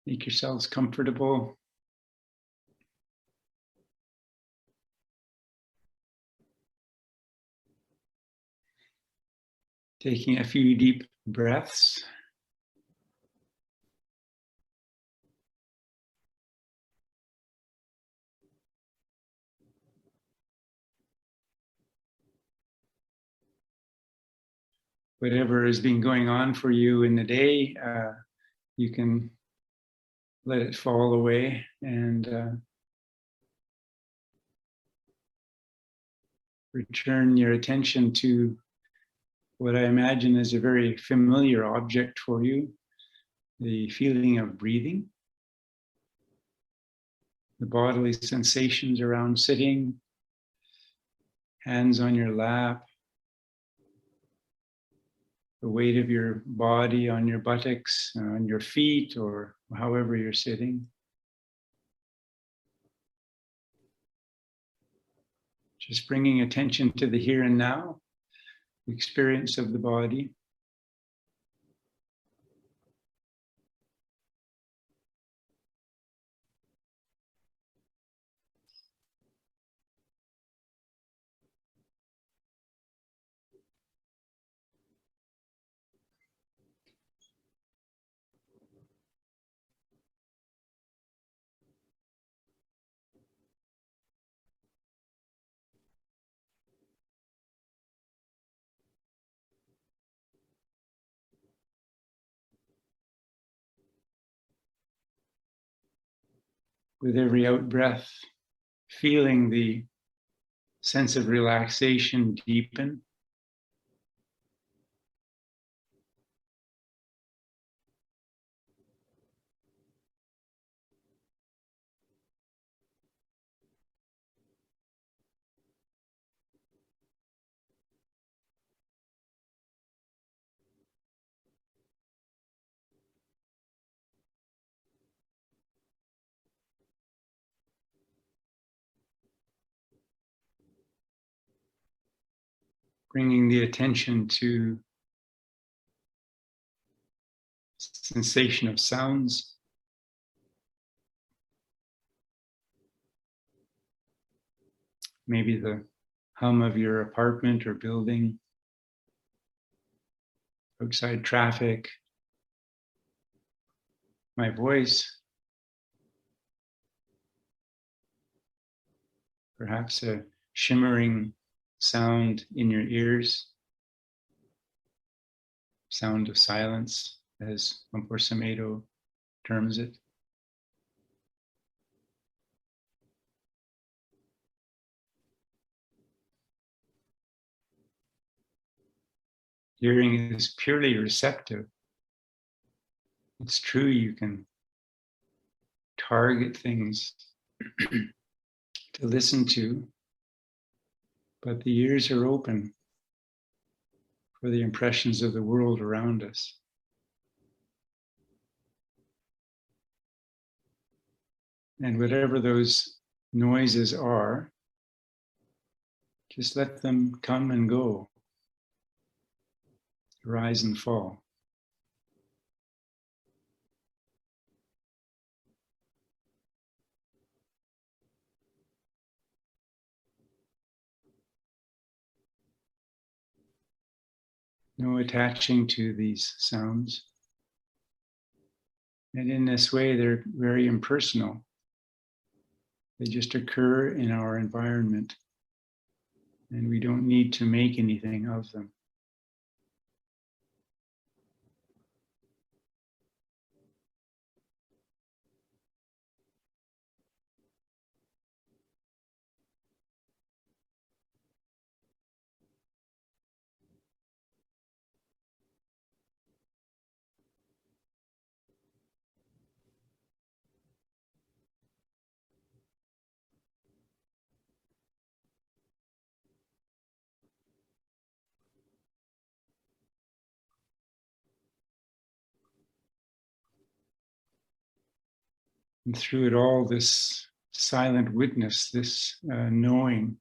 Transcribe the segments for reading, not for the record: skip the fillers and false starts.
Make yourselves comfortable. Taking a few deep breaths. Whatever has been going on for you in the day, you can let it fall away and return your attention to what I imagine is a very familiar object for you, the feeling of breathing, the bodily sensations around sitting, hands on your lap, the weight of your body on your buttocks, on your feet, or however you're sitting. Just bringing attention to the here and now, the experience of the body. With every out breath, feeling the sense of relaxation deepen. Bringing the attention to sensation of sounds. Maybe the hum of your apartment or building, outside traffic, my voice, perhaps a shimmering sound in your ears, sound of silence, as Sampo terms it. Hearing is purely receptive. It's true, you can target things to listen to, but the ears are open for the impressions of the world around us. And whatever those noises are, just let them come and go, rise and fall. No attaching to these sounds. And in this way, they're very impersonal. They just occur in our environment, and we don't need to make anything of them. And through it all, this silent witness, this knowing,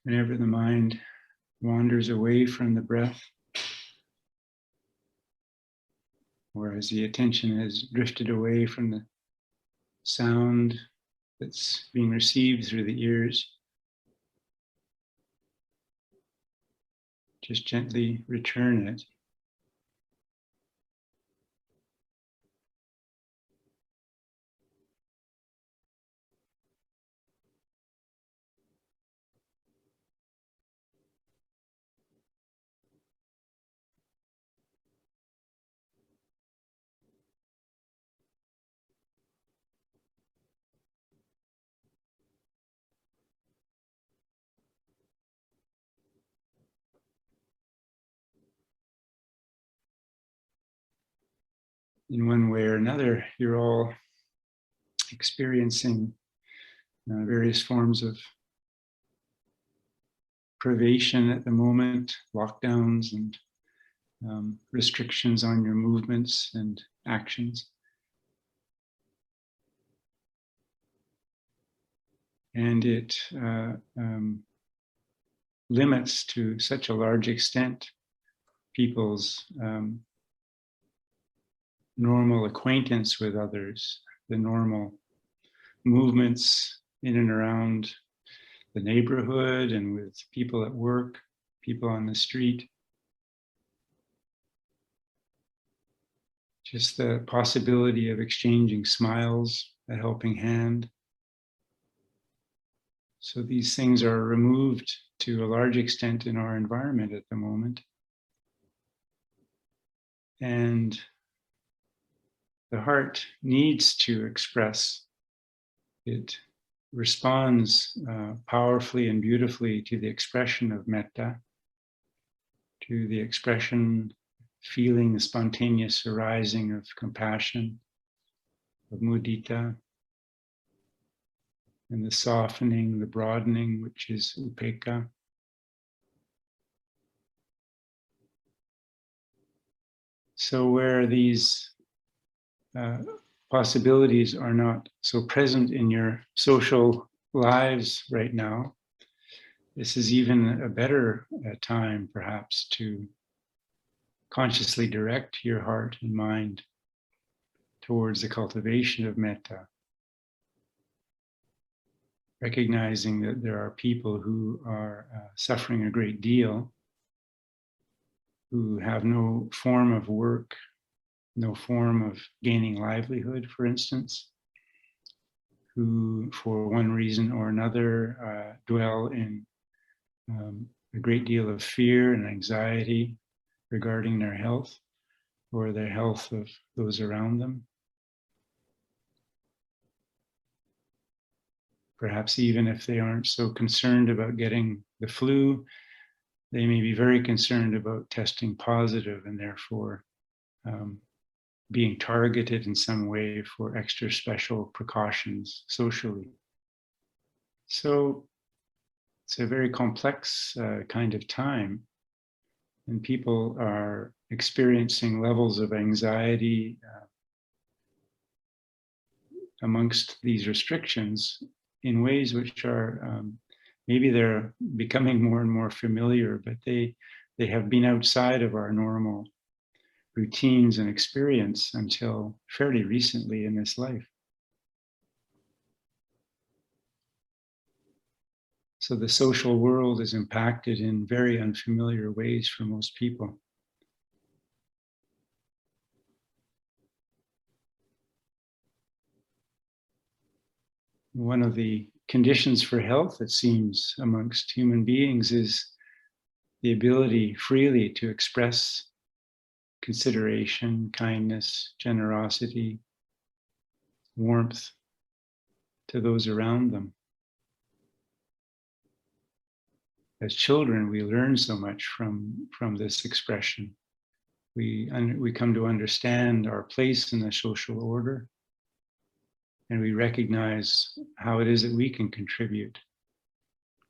Whenever the mind wanders away from the breath, or as the attention has drifted away from the sound that's being received through the ears, just gently return it. In one way or another, you're all experiencing various forms of privation at the moment, lockdowns and restrictions on your movements and actions. And it limits to such a large extent people's normal acquaintance with others, the normal movements in and around the neighborhood and with people at work, people on the street. Just the possibility of exchanging smiles, a helping hand. So these things are removed to a large extent in our environment at the moment. And the heart needs to express. It responds powerfully and beautifully to the expression of metta, to the expression, feeling the spontaneous arising of compassion, of mudita, and the softening, the broadening, which is upekkha. So where these possibilities are not so present in your social lives right now, this is even a better time perhaps to consciously direct your heart and mind towards the cultivation of metta, recognizing that there are people who are suffering a great deal, who have no form of work, no form of gaining livelihood, for instance, who for one reason or another dwell in a great deal of fear and anxiety regarding their health or the health of those around them. Perhaps even if they aren't so concerned about getting the flu, they may be very concerned about testing positive and therefore being targeted in some way for extra special precautions socially. So it's a very complex kind of time, and people are experiencing levels of anxiety amongst these restrictions in ways which are maybe they're becoming more and more familiar, but they have been outside of our normal routines and experience until fairly recently in this life. So the social world is impacted in very unfamiliar ways for most people. One of the conditions for health, it seems, amongst human beings is the ability freely to express consideration, kindness, generosity, warmth to those around them. As children, we learn so much from this expression. We come to understand our place in the social order, and we recognize how it is that we can contribute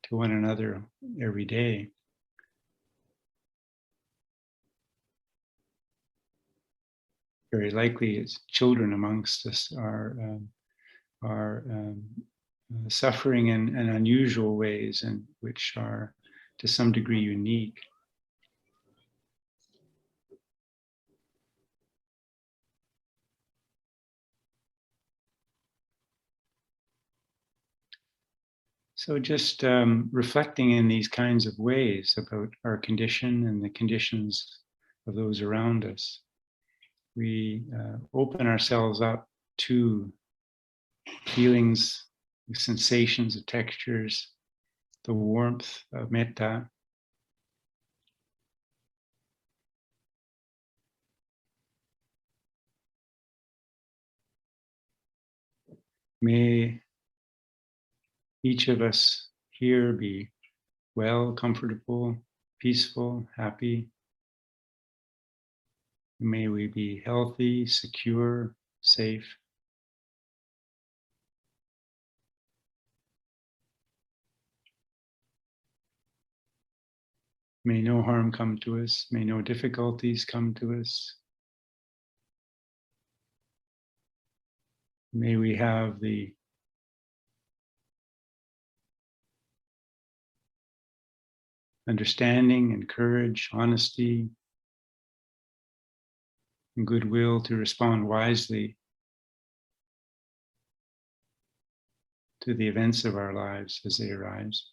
to one another every day. Very likely, it's children amongst us are suffering in unusual ways and which are to some degree unique. So just reflecting in these kinds of ways about our condition and the conditions of those around us, we open ourselves up to feelings, the sensations, the textures, the warmth of metta. May each of us here be well, comfortable, peaceful, happy. May we be healthy, secure, safe. May no harm come to us. May no difficulties come to us. May we have the understanding and courage, honesty, and goodwill to respond wisely to the events of our lives as they arise.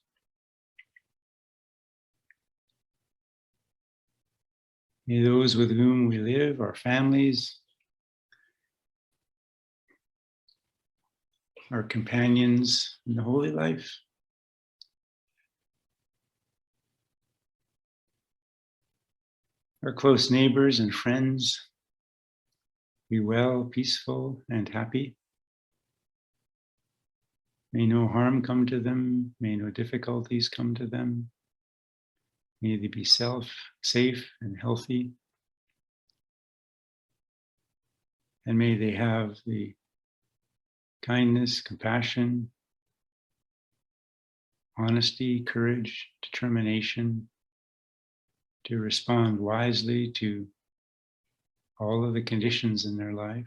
May those with whom we live, our families, our companions in the holy life, our close neighbors and friends, be well, peaceful, and happy. May no harm come to them. May no difficulties come to them. May they be safe and healthy. And may they have the kindness, compassion, honesty, courage, determination to respond wisely to all of the conditions in their life.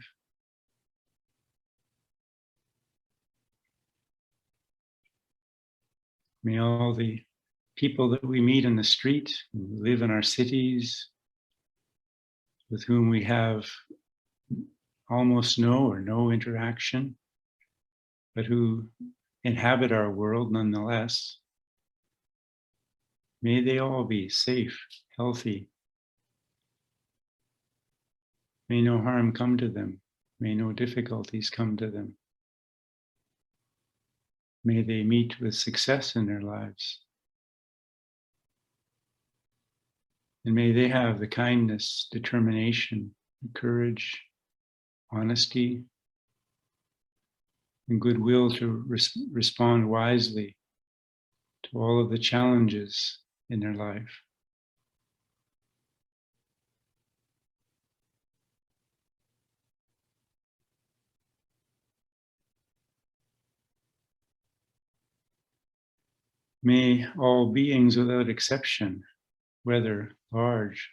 May all the people that we meet in the street, who live in our cities, with whom we have almost no or no interaction, but who inhabit our world nonetheless, may they all be safe, healthy. May no harm come to them. May no difficulties come to them. May they meet with success in their lives. And may they have the kindness, determination, courage, honesty, and goodwill to respond wisely to all of the challenges in their life. May all beings without exception, whether large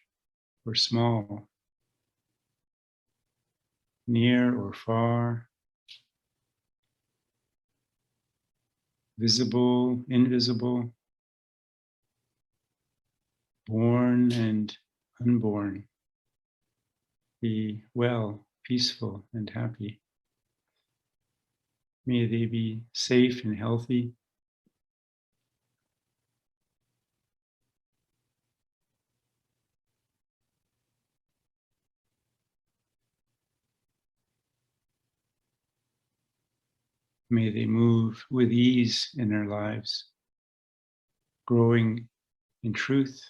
or small, near or far, visible, invisible, born and unborn, be well, peaceful, and happy. May they be safe and healthy. May they move with ease in their lives, growing in truth,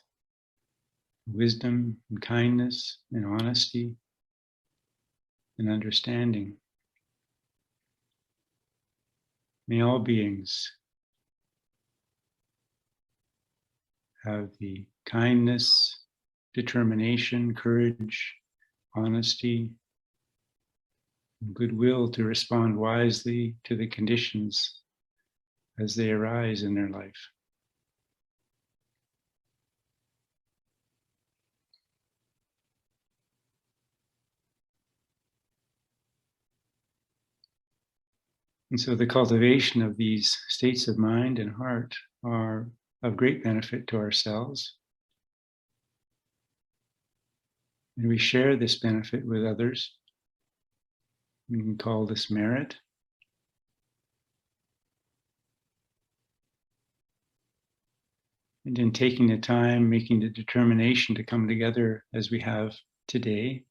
wisdom, and kindness, and honesty, and understanding. May all beings have the kindness, determination, courage, honesty, and goodwill to respond wisely to the conditions as they arise in their life. And so the cultivation of these states of mind and heart are of great benefit to ourselves. And we share this benefit with others. We can call this merit. And in taking the time, making the determination to come together as we have today,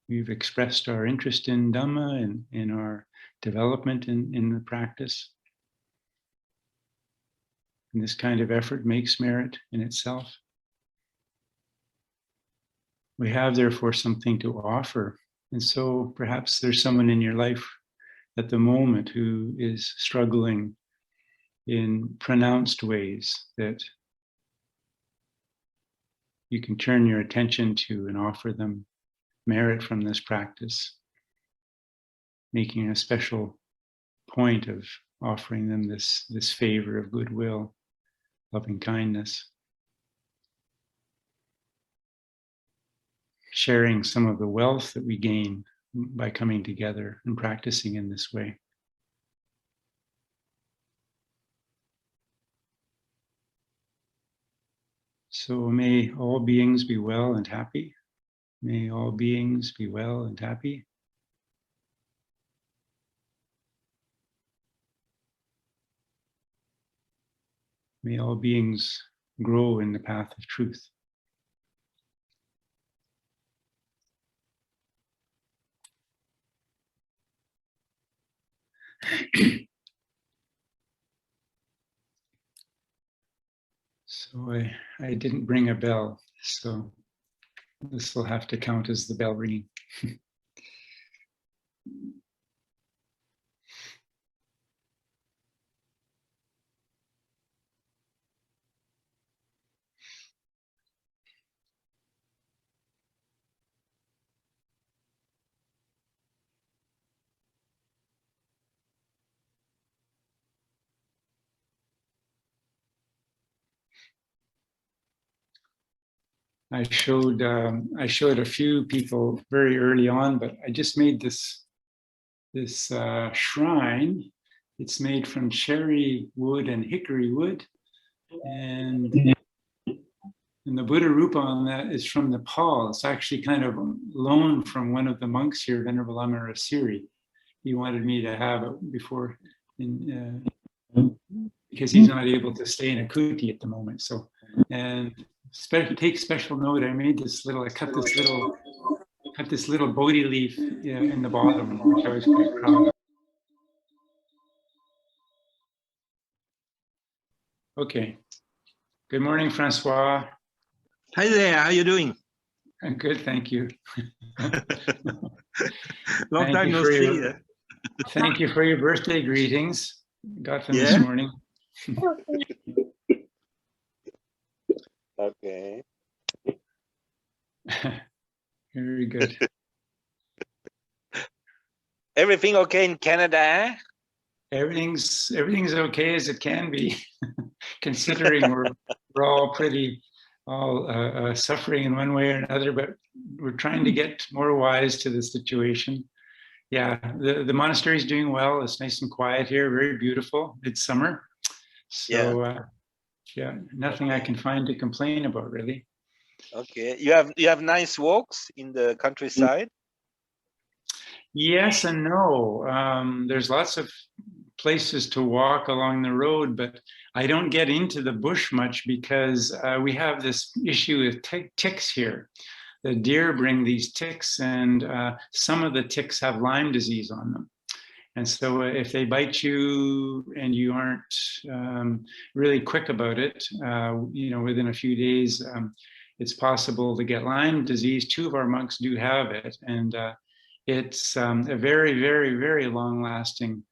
we've expressed our interest in Dhamma and in our development in the practice. And this kind of effort makes merit in itself. We have, therefore, something to offer. And so perhaps there's someone in your life at the moment who is struggling in pronounced ways that you can turn your attention to and offer them merit from this practice, making a special point of offering them this favor of goodwill, loving kindness, sharing some of the wealth that we gain by coming together and practicing in this way. So may all beings be well and happy. May all beings be well and happy. May all beings grow in the path of truth. So I didn't bring a bell, so this will have to count as the bell ringing. I showed a few people very early on, but I just made this shrine. It's made from cherry wood and hickory wood, and the Buddha Rupa on that is from Nepal. It's actually kind of loaned from one of the monks here, Venerable Amarasiri. He wanted me to have it before, because he's not able to stay in a kuti at the moment. So, and take special note. I made this little. I cut this little Bodhi leaf in the bottom, which I was quite proud of. Okay. Good morning, Francois. Hi there. How are you doing? I'm good, thank you. Long time no see. Thank you for your birthday greetings. Got them this morning. Okay. Very good. Everything okay in Canada? Everything's okay as it can be, considering we're all suffering in one way or another, but we're trying to get more wise to the situation. Yeah, the monastery is doing well. It's nice and quiet here, very beautiful. It's summer. So yeah, nothing I can find to complain about, really. Okay. You have nice walks in the countryside? Yes and no. There's lots of places to walk along the road, but I don't get into the bush much because we have this issue with ticks here. The deer bring these ticks, and some of the ticks have Lyme disease on them. And so if they bite you and you aren't really quick about it, within a few days, it's possible to get Lyme disease. 2 of our monks do have it, and it's a very, very, very long-lasting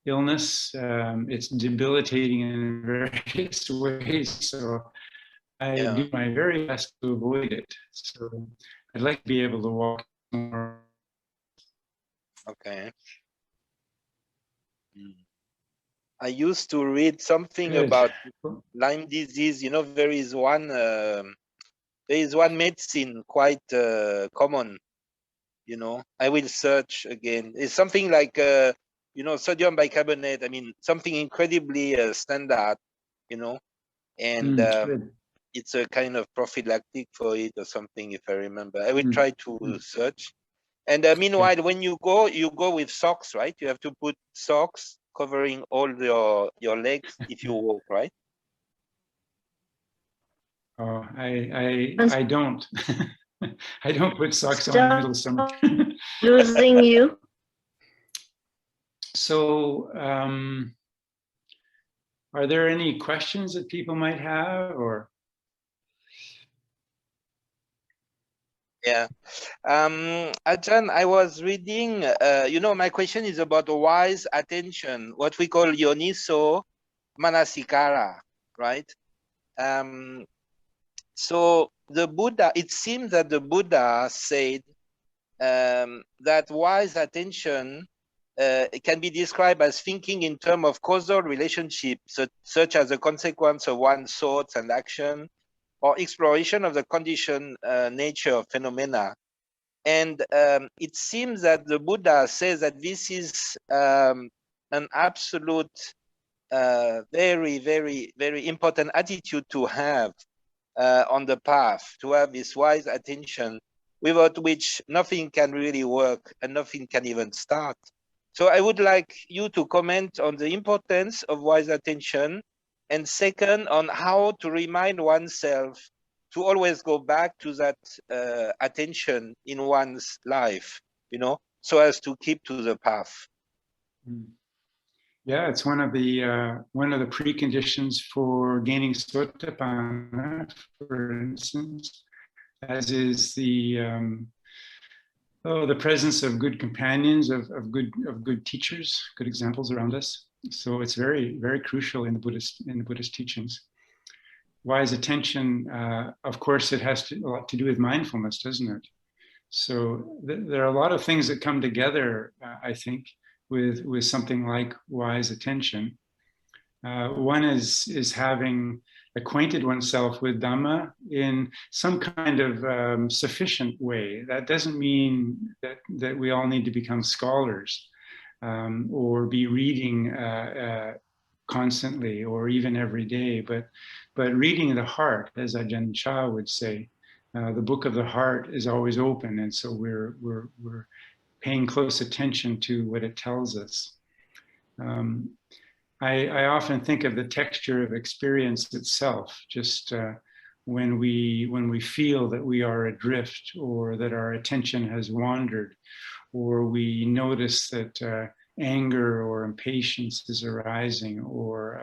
illness. It's debilitating in various ways. So I do my very best to avoid it. So I'd like to be able to walk more. Okay. I used to read something about Lyme disease. You know, there is one medicine quite common you know. I will search again. It's something like, you know, sodium bicarbonate. I mean, something incredibly standard, you know, and it's a kind of prophylactic for it or something, if I remember. I will try to search. And meanwhile, when you go with socks, right? You have to put socks covering all your legs if you walk, right? Oh, I don't. I don't put socks on in the middle of summer. Losing you. So, are there any questions that people might have, or? Yeah. Ajahn, I was reading, you know, my question is about wise attention, what we call yoniso manasikara, right? So the Buddha, it seems that the Buddha said that wise attention it can be described as thinking in terms of causal relationships, such as a consequence of one's thoughts and action, or exploration of the conditioned nature of phenomena. And it seems that the Buddha says that this is an absolute, very, very, very important attitude to have on the path, to have this wise attention, without which nothing can really work and nothing can even start. So I would like you to comment on the importance of wise attention, and second, on how to remind oneself to always go back to that attention in one's life, you know, so as to keep to the path. Yeah, it's one of the preconditions for gaining sotapanna, for instance, as is the presence of good companions, of good teachers, good examples around us. So it's very, very crucial in the Buddhist teachings. Wise attention, of course, it has a lot to do with mindfulness, doesn't it? So there are a lot of things that come together, I think, with something like wise attention. One is having acquainted oneself with Dhamma in some kind of sufficient way. That doesn't mean that we all need to become scholars or be reading constantly or even every day, but reading the heart, as Ajahn Chah would say. The book of the heart is always open, and so we're paying close attention to what it tells us. I often think of the texture of experience itself, just when we feel that we are adrift, or that our attention has wandered, or we notice that anger or impatience is arising, or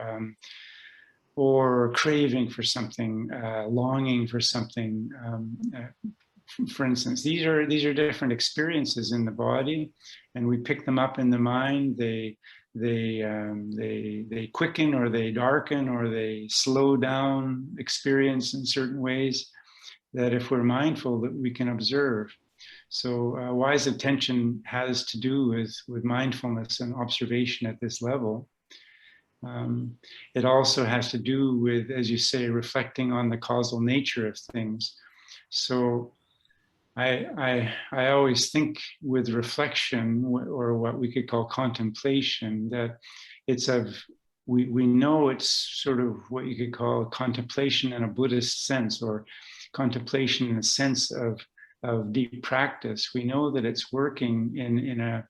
craving for something, longing for something. For instance, these are different experiences in the body, and we pick them up in the mind. They quicken, or they darken, or they slow down experience in certain ways that, if we're mindful, that we can observe. So wise attention has to do with mindfulness and observation at this level. It also has to do with, as you say, reflecting on the causal nature of things. So I always think with reflection, or what we could call contemplation, that we know it's sort of what you could call contemplation in a Buddhist sense, or contemplation in a sense of deep practice. We know that it's working in a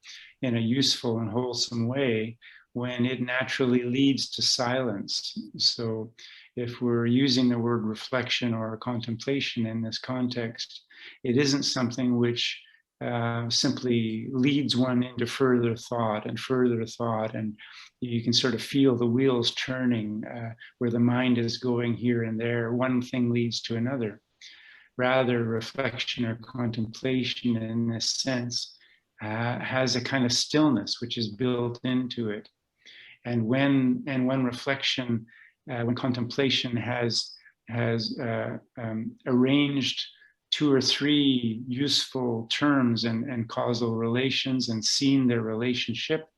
useful and wholesome way when it naturally leads to silence. So if we're using the word reflection or contemplation in this context, it isn't something which simply leads one into further thought, and you can sort of feel the wheels turning where the mind is going here and there. One thing leads to another. Rather, reflection or contemplation in this sense has a kind of stillness which is built into it. And when reflection, when contemplation has arranged two or three useful terms and causal relations, and seen their relationship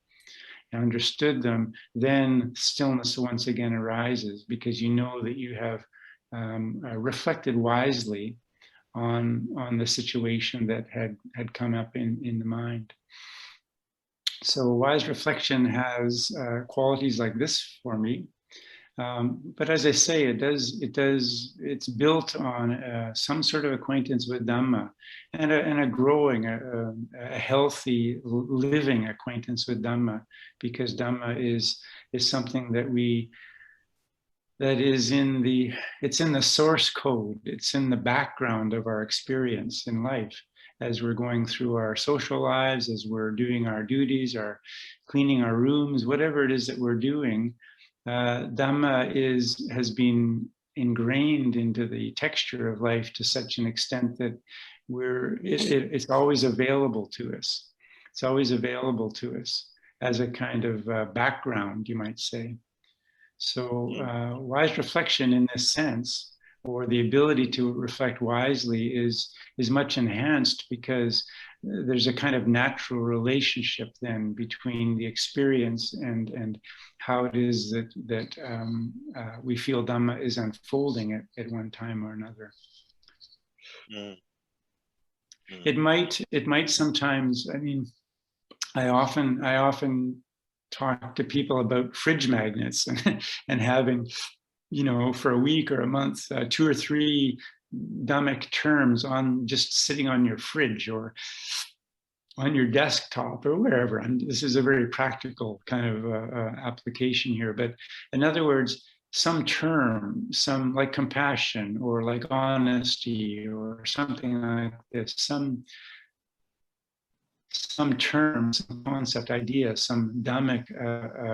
and understood them, then stillness once again arises, because you know that you have reflected wisely on the situation that had come up in the mind. So wise reflection has qualities like this for me. But as I say, it's built on some sort of acquaintance with Dhamma and a growing, a healthy living acquaintance with Dhamma, because Dhamma is something it's in the source code, it's in the background of our experience in life. As we're going through our social lives, as we're doing our duties, our cleaning our rooms, whatever it is that we're doing, Dhamma has been ingrained into the texture of life to such an extent that it's always available to us. It's always available to us as a kind of background, you might say. So wise reflection in this sense, or the ability to reflect wisely, is much enhanced because there's a kind of natural relationship then between the experience and how it is that we feel Dhamma is unfolding at one time or another. It might sometimes, I mean, I often talk to people about fridge magnets and having, for a week or a month, 2 or 3 Dhammic terms on just sitting on your fridge or on your desktop or wherever. And this is a very practical kind of application here. But in other words, some term, some like compassion or like honesty or something like this, some term, some concept, idea, some Dhammic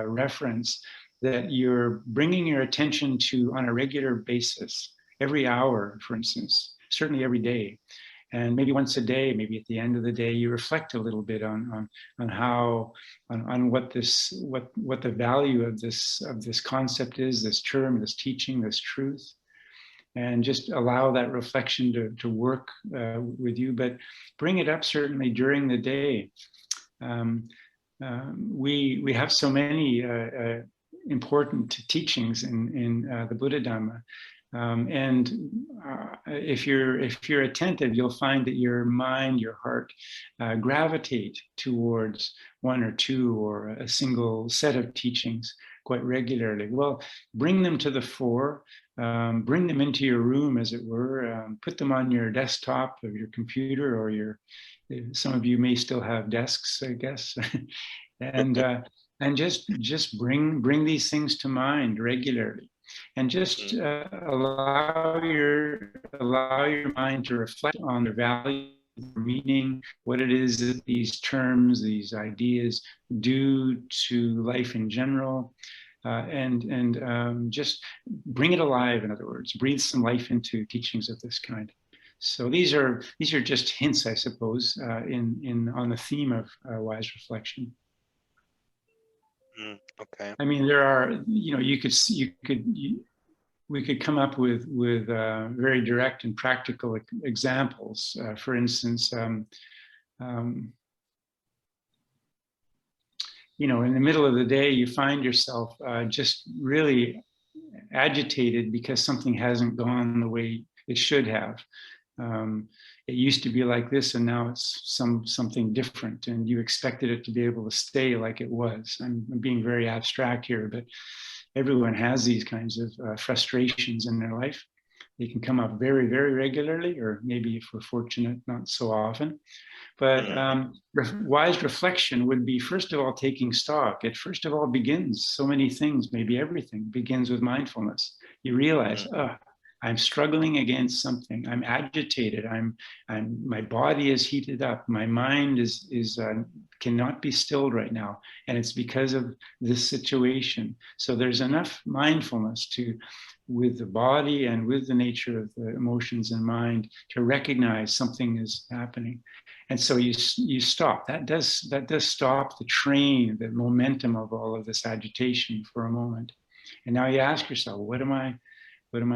reference that you're bringing your attention to on a regular basis, every hour, for instance, certainly every day. And maybe once a day, maybe at the end of the day, you reflect a little bit on what the value of this concept is, this term, this teaching, this truth, and just allow that reflection to work with you. But bring it up certainly during the day. We have so many important teachings in the Buddha Dhamma. And if you're attentive, you'll find that your mind, your heart gravitate towards one or two or a single set of teachings quite regularly. Well, bring them to the fore, bring them into your room, as it were, put them on your desktop of your computer or some of you may still have desks, I guess, and just bring these things to mind regularly. And just allow your mind to reflect on the value, the meaning, what it is that these terms, these ideas do to life in general, and just bring it alive. In other words, breathe some life into teachings of this kind. So these are just hints, I suppose, on the theme of wise reflection. Okay. I mean, there are, we could come up with very direct and practical examples. For instance, in the middle of the day, you find yourself just really agitated because something hasn't gone the way it should have. It used to be like this, and now it's something different, and you expected it to be able to stay like it was. I'm being very abstract here, but everyone has these kinds of frustrations in their life. They can come up very, very regularly, or maybe if we're fortunate, not so often. But wise reflection would be, first of all, taking stock. It first of all begins, so many things, maybe everything begins with mindfulness. You realize, I'm struggling against something. I'm agitated. My body is heated up. My mind cannot be stilled right now, and it's because of this situation. So there's enough mindfulness with the body and with the nature of the emotions and mind to recognize something is happening, and so you stop. That does stop the train, the momentum of all of this agitation for a moment, and now you ask yourself, what am I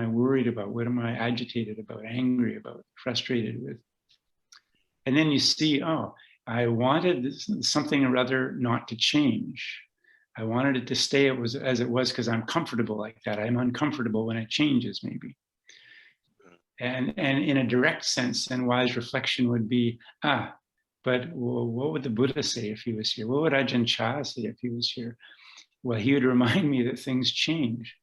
worried about? What am I agitated about, angry about, frustrated with? And then you see, I wanted something or other not to change. I wanted it to stay as it was because I'm comfortable like that. I'm uncomfortable when it changes, maybe. And in a direct sense, then wise reflection would be, but what would the Buddha say if he was here? What would Ajahn Chah say if he was here? Well, he would remind me that things change.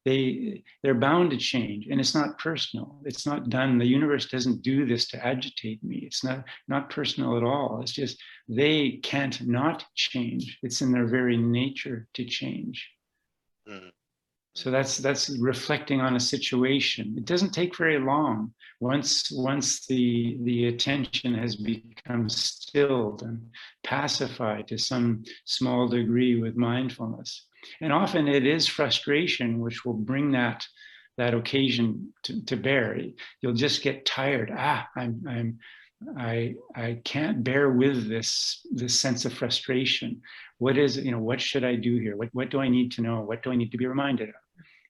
They're bound to change, and it's not personal. It's not done. The universe doesn't do this to agitate me. It's not personal at all. It's just they can't not change. It's in their very nature to change. Mm. So that's reflecting on a situation. It doesn't take very long. Once the attention has become stilled and pacified to some small degree with mindfulness. And often it is frustration which will bring that occasion to bear. You'll just get tired. I can't bear with this sense of frustration. What is it? What should I do here? What do I need to know? What do I need to be reminded of?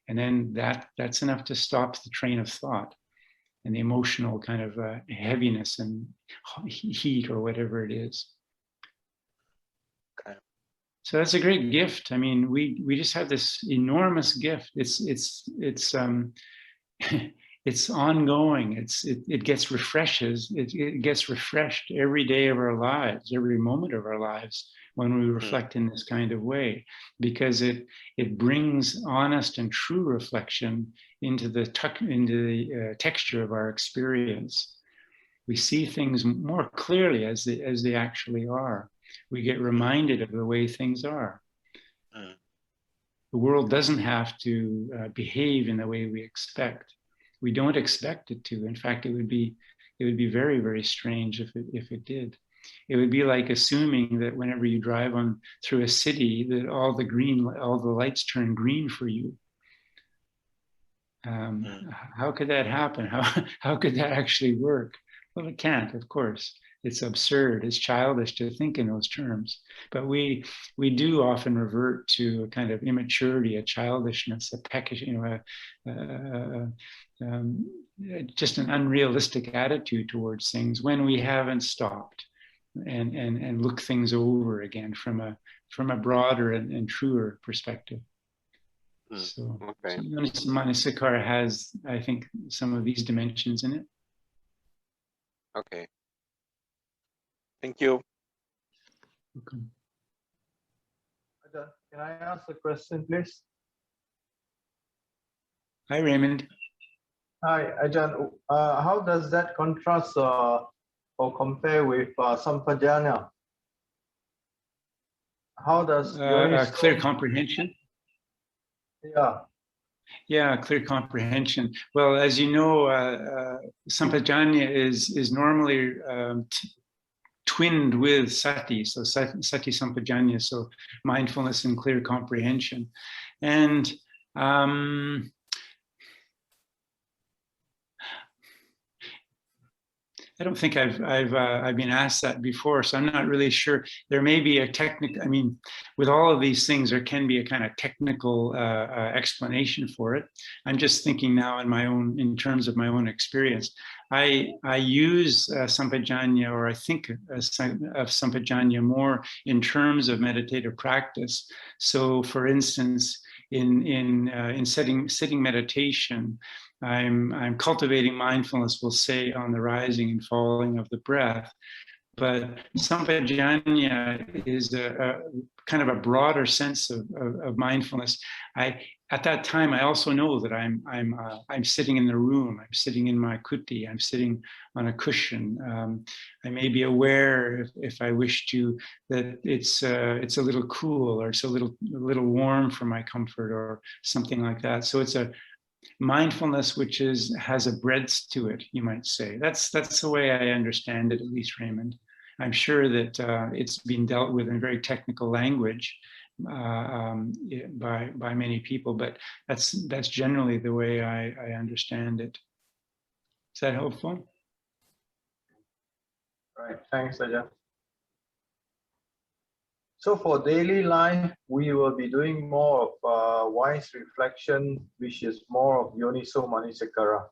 And then that's enough to stop the train of thought and the emotional kind of heaviness and heat or whatever it is. Okay. So that's a great gift. I mean, we just have this enormous gift. It's it's ongoing. It gets refreshed every day of our lives, every moment of our lives, when we reflect in this kind of way, because it brings honest and true reflection into the texture of our experience. We see things more clearly as they actually are. We get reminded of the way things are. The world doesn't have to behave in the way we expect. We don't expect it to. In fact, it would be very, very strange if it did. It would be like assuming that whenever you drive through a city, that all the lights turn green for you. How could that happen? How could that actually work? Well, it can't, of course. It's absurd. It's childish to think in those terms. But we do often revert to a kind of immaturity, a childishness, a peckish, just an unrealistic attitude towards things when we haven't stopped and look things over again from a broader and truer perspective. So Manasikara has, I think, some of these dimensions in it. Okay. Thank you. Welcome. Can I ask a question, please? Hi, Raymond. Hi, Ajahn. How does that contrast or compare with Sampajanya? How does clear comprehension? Yeah, clear comprehension. Well, as you know, Sampajanya is normally twinned with sati, so sati sampajanya, so mindfulness and clear comprehension. And I don't think I've been asked that before, so I'm not really sure. There may be a technical, I mean, with all of these things, there can be a kind of technical explanation for it. I'm just thinking now in terms of my own experience. I use Sampajanya, or I think of Sampajanya more in terms of meditative practice. So, for instance, in sitting meditation, I'm cultivating mindfulness, we'll say, on the rising and falling of the breath. But Sampajanya is a kind of a broader sense of mindfulness. At that time, I also know that I'm sitting in the room. I'm sitting in my kuti. I'm sitting on a cushion. I may be aware, if I wish to, that it's a little cool, or it's a little warm for my comfort, or something like that. So it's a mindfulness which has a breadth to it, you might say. That's the way I understand it, at least, Raymond. I'm sure that it's been dealt with in very technical language by many people, but that's generally the way I understand it. Is that helpful? Right. Thanks, Ajahn. So for daily life, we will be doing more of wise reflection, which is more of Yoniso Manasikara.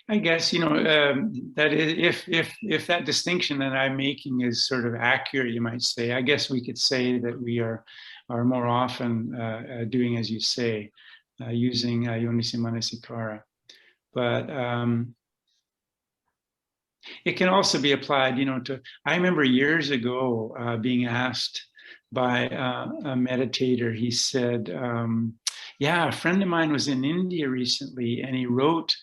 I guess, that is, if that distinction that I'm making is sort of accurate, you might say, I guess we could say that we are more often doing as you say, using Yoniso Manasikara. but it can also be applied, to, I remember years ago being asked by a meditator. He said, yeah, a friend of mine was in India recently, and he wrote,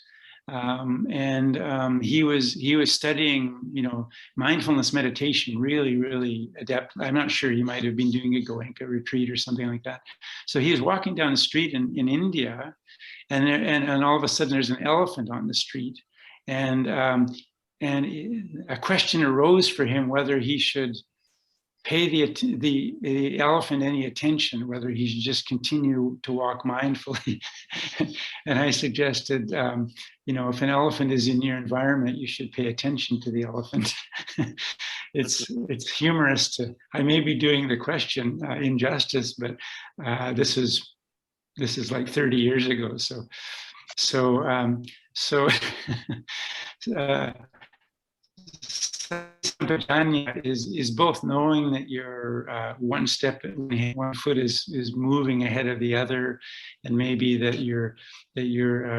he was studying, mindfulness meditation, really, really adept. I'm not sure, he might have been doing a Goenka retreat or something like that. So he was walking down the street in India, and all of a sudden there's an elephant on the street, and a question arose for him whether he should pay the elephant any attention, whether he should just continue to walk mindfully. And I suggested, if an elephant is in your environment, you should pay attention to the elephant. It's humorous to, I may be doing the question injustice, but this is like 30 years ago. Sampajanya is both knowing that you're one foot is moving ahead of the other, and maybe that you're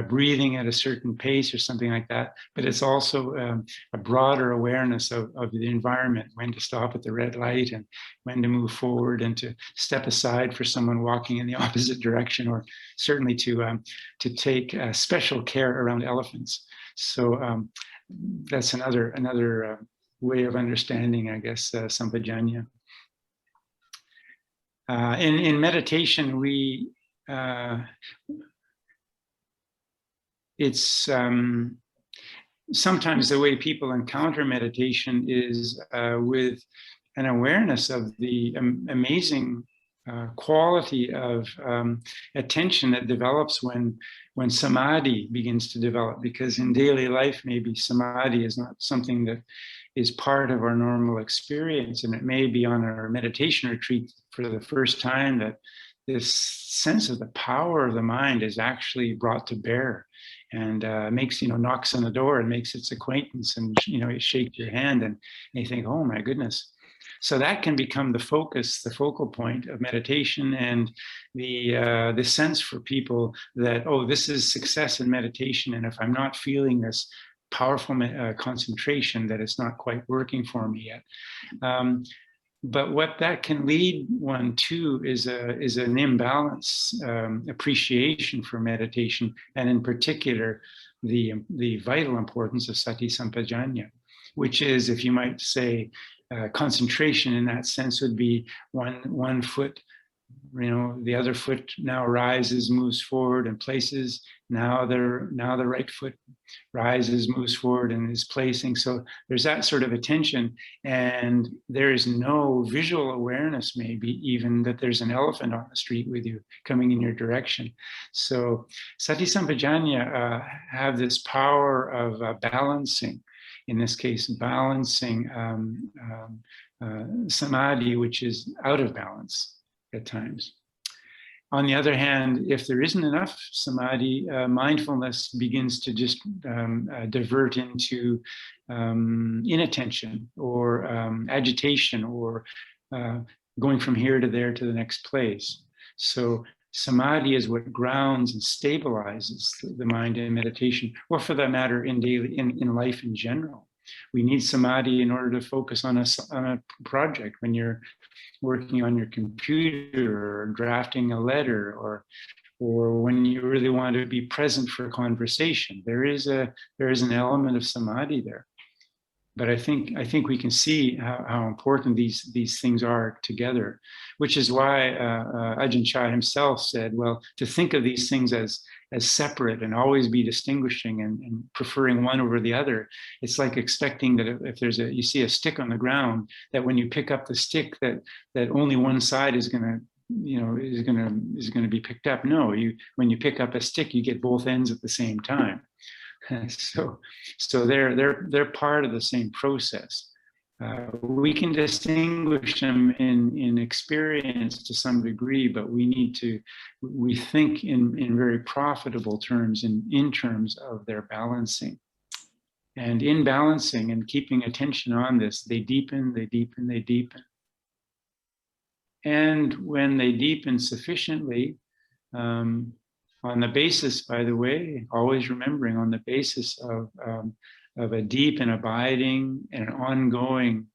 breathing at a certain pace or something like that. But it's also a broader awareness of the environment, when to stop at the red light and when to move forward, and to step aside for someone walking in the opposite direction, or certainly to take special care around elephants. So that's another way of understanding, I guess, Sampajanya. In meditation, it's sometimes the way people encounter meditation is with an awareness of the amazing quality of attention that develops when samadhi begins to develop. Because in daily life, maybe samadhi is not something that is part of our normal experience, and it may be on our meditation retreat for the first time that this sense of the power of the mind is actually brought to bear, and makes, knocks on the door and makes its acquaintance, and you shake your hand and you think, oh my goodness. So that can become the focus, the focal point of meditation, and the sense for people that, oh, this is success in meditation, and if I'm not feeling this powerful concentration, that it's not quite working for me yet. But what that can lead one to is an imbalance appreciation for meditation, and in particular, the vital importance of sati sampajanya, which is, if you might say, concentration in that sense would be one foot, the other foot now rises, moves forward and places. Now the right foot rises, moves forward and is placing. So there's that sort of attention, and there is no visual awareness, maybe even that there's an elephant on the street with you coming in your direction. So sati sampajanya have this power of balancing. In this case, balancing samadhi, which is out of balance at times. On the other hand, if there isn't enough samadhi, mindfulness begins to just divert into inattention, or agitation, or going from here to there to the next place. So samadhi is what grounds and stabilizes the mind in meditation, or for that matter, in life in general. We need samadhi in order to focus on a project. When you're working on your computer, or drafting a letter, or when you really want to be present for a conversation, there is an element of samadhi there. But I think we can see how important these things are together, which is why Ajahn Chah himself said, well, to think of these things as separate and always be distinguishing and preferring one over the other, it's like expecting that if you see a stick on the ground, that when you pick up the stick, that only one side is going to be picked up. No, when you pick up a stick, you get both ends at the same time. So they're part of the same process. We can distinguish them in experience to some degree, but we think in very profitable terms, in terms of their balancing. And in balancing and keeping attention on this, they deepen, they deepen, they deepen. And when they deepen sufficiently, on the basis, by the way, always remembering, on the basis of a deep and abiding and an ongoing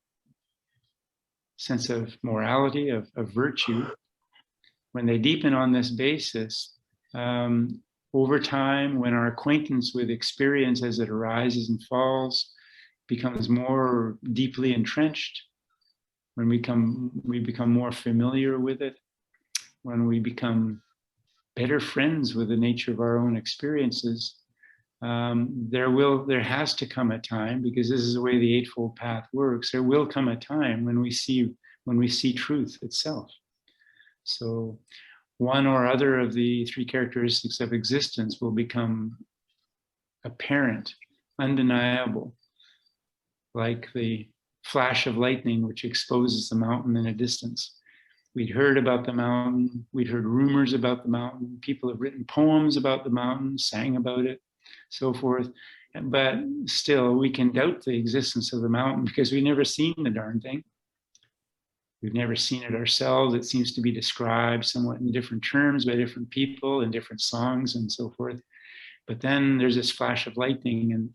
sense of morality, of virtue. When they deepen on this basis, over time, when our acquaintance with experience as it arises and falls becomes more deeply entrenched, when we become more familiar with it, when we become better friends with the nature of our own experiences, there has to come a time, because this is the way the Eightfold Path works, there will come a time when we see truth itself. So one or other of the three characteristics of existence will become apparent, undeniable, like the flash of lightning which exposes the mountain in a distance. We'd heard about the mountain, we'd heard rumors about the mountain, people have written poems about the mountain, sang about it, so forth. But still, we can doubt the existence of the mountain because we've never seen the darn thing. We've never seen it ourselves. It seems to be described somewhat in different terms by different people in different songs and so forth. But then there's this flash of lightning in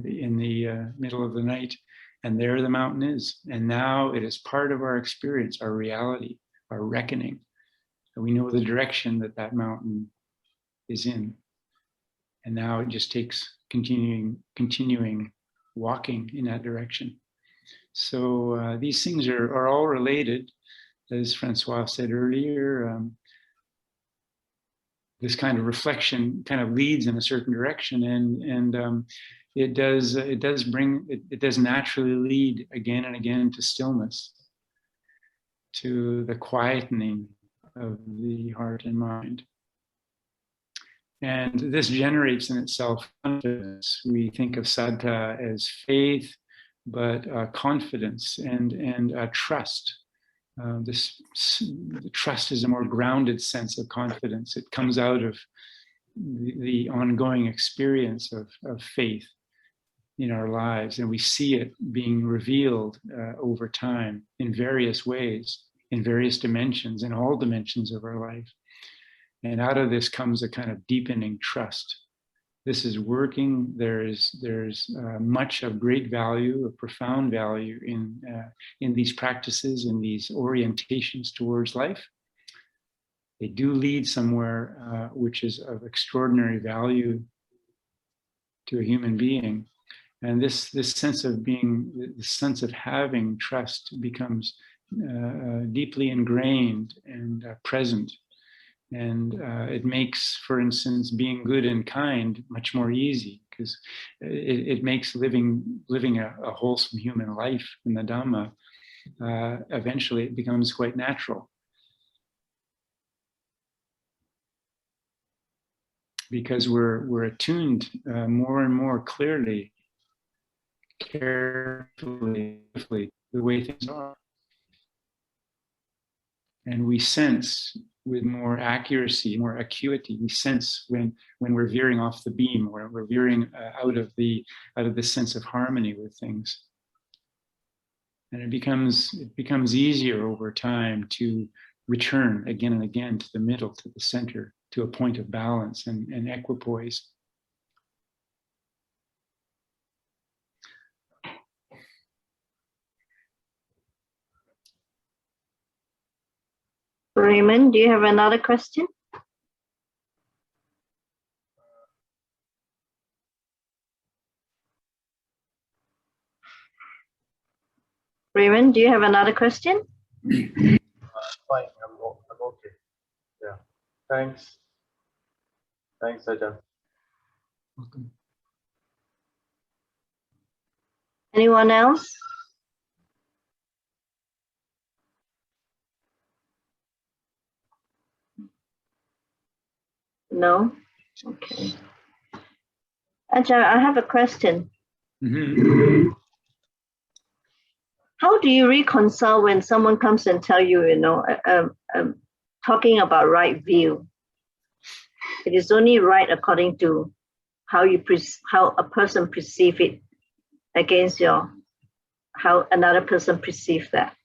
the middle of the night, and there the mountain is. And now it is part of our experience, our reality, our reckoning. And we know the direction that mountain is in. And now it just takes continuing walking in that direction. So these things are all related, as Francois said earlier. This kind of reflection kind of leads in a certain direction, and it does naturally lead again and again to stillness, to the quietening of the heart and mind. And this generates in itself confidence. We think of saddha as faith, but confidence and trust. The trust is a more grounded sense of confidence. It comes out of the ongoing experience of faith in our lives, and we see it being revealed over time in various ways, in various dimensions, in all dimensions of our life. And out of this comes a kind of deepening trust. This is working. There's much of great value, of profound value in these practices, in these orientations towards life. They do lead somewhere which is of extraordinary value to a human being. And this sense of being, the sense of having trust becomes deeply ingrained and present. And it makes, for instance, being good and kind much more easy, because it makes living a wholesome human life in the Dhamma, eventually it becomes quite natural. Because we're attuned more and more clearly, carefully, the way things are. And we sense with more accuracy, more acuity, we sense when we're veering off the beam, or we're veering out of the sense of harmony with things. And it becomes easier over time to return again and again to the middle, to the center, to a point of balance and equipoise. Raymond, do you have another question? Raymond, do you have another question? Fine, I'm okay. Yeah. Thanks, Ajahn. Welcome. Anyone else? No? Okay. Ajahn, I have a question. Mm-hmm. How do you reconcile when someone comes and tell you, talking about right view? It is only right according to how a person perceive it against how another person perceives that.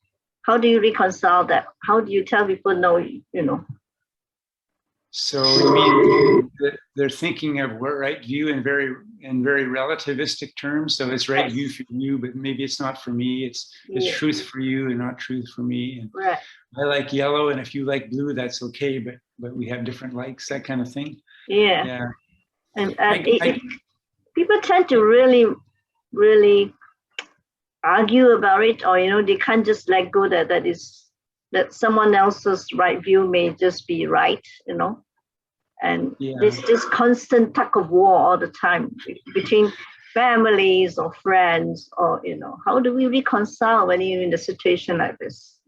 How do you reconcile that? How do you tell people no, So I mean, they're thinking of what right view in very relativistic terms. So it's right view for you, but maybe it's not for me. It's truth for you and not truth for me. And Right. I like yellow, and if you like blue, that's okay. But we have different likes, that kind of thing. Yeah. Yeah. And people tend to really argue about it, or they can't just let go that someone else's right view may just be right, and there's this constant tug of war all the time between families or friends, or how do we reconcile when you're in a situation like this?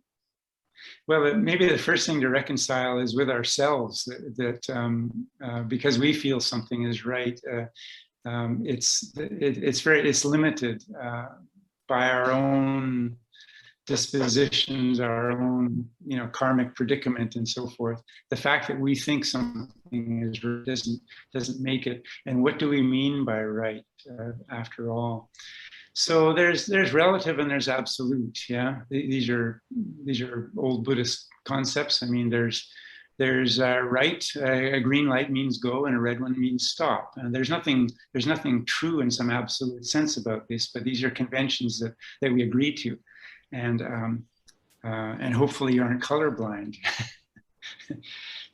Well, maybe the first thing to reconcile is with ourselves, that because we feel something is right, it's limited by our own dispositions, our own karmic predicament, and so forth. The fact that we think something is right doesn't make it. And what do we mean by right, after all? So there's relative and there's absolute. Yeah, these are old Buddhist concepts. I mean, there's right. A green light means go, and a red one means stop. And there's nothing true in some absolute sense about this. But these are conventions that we agree to, and hopefully you aren't colorblind.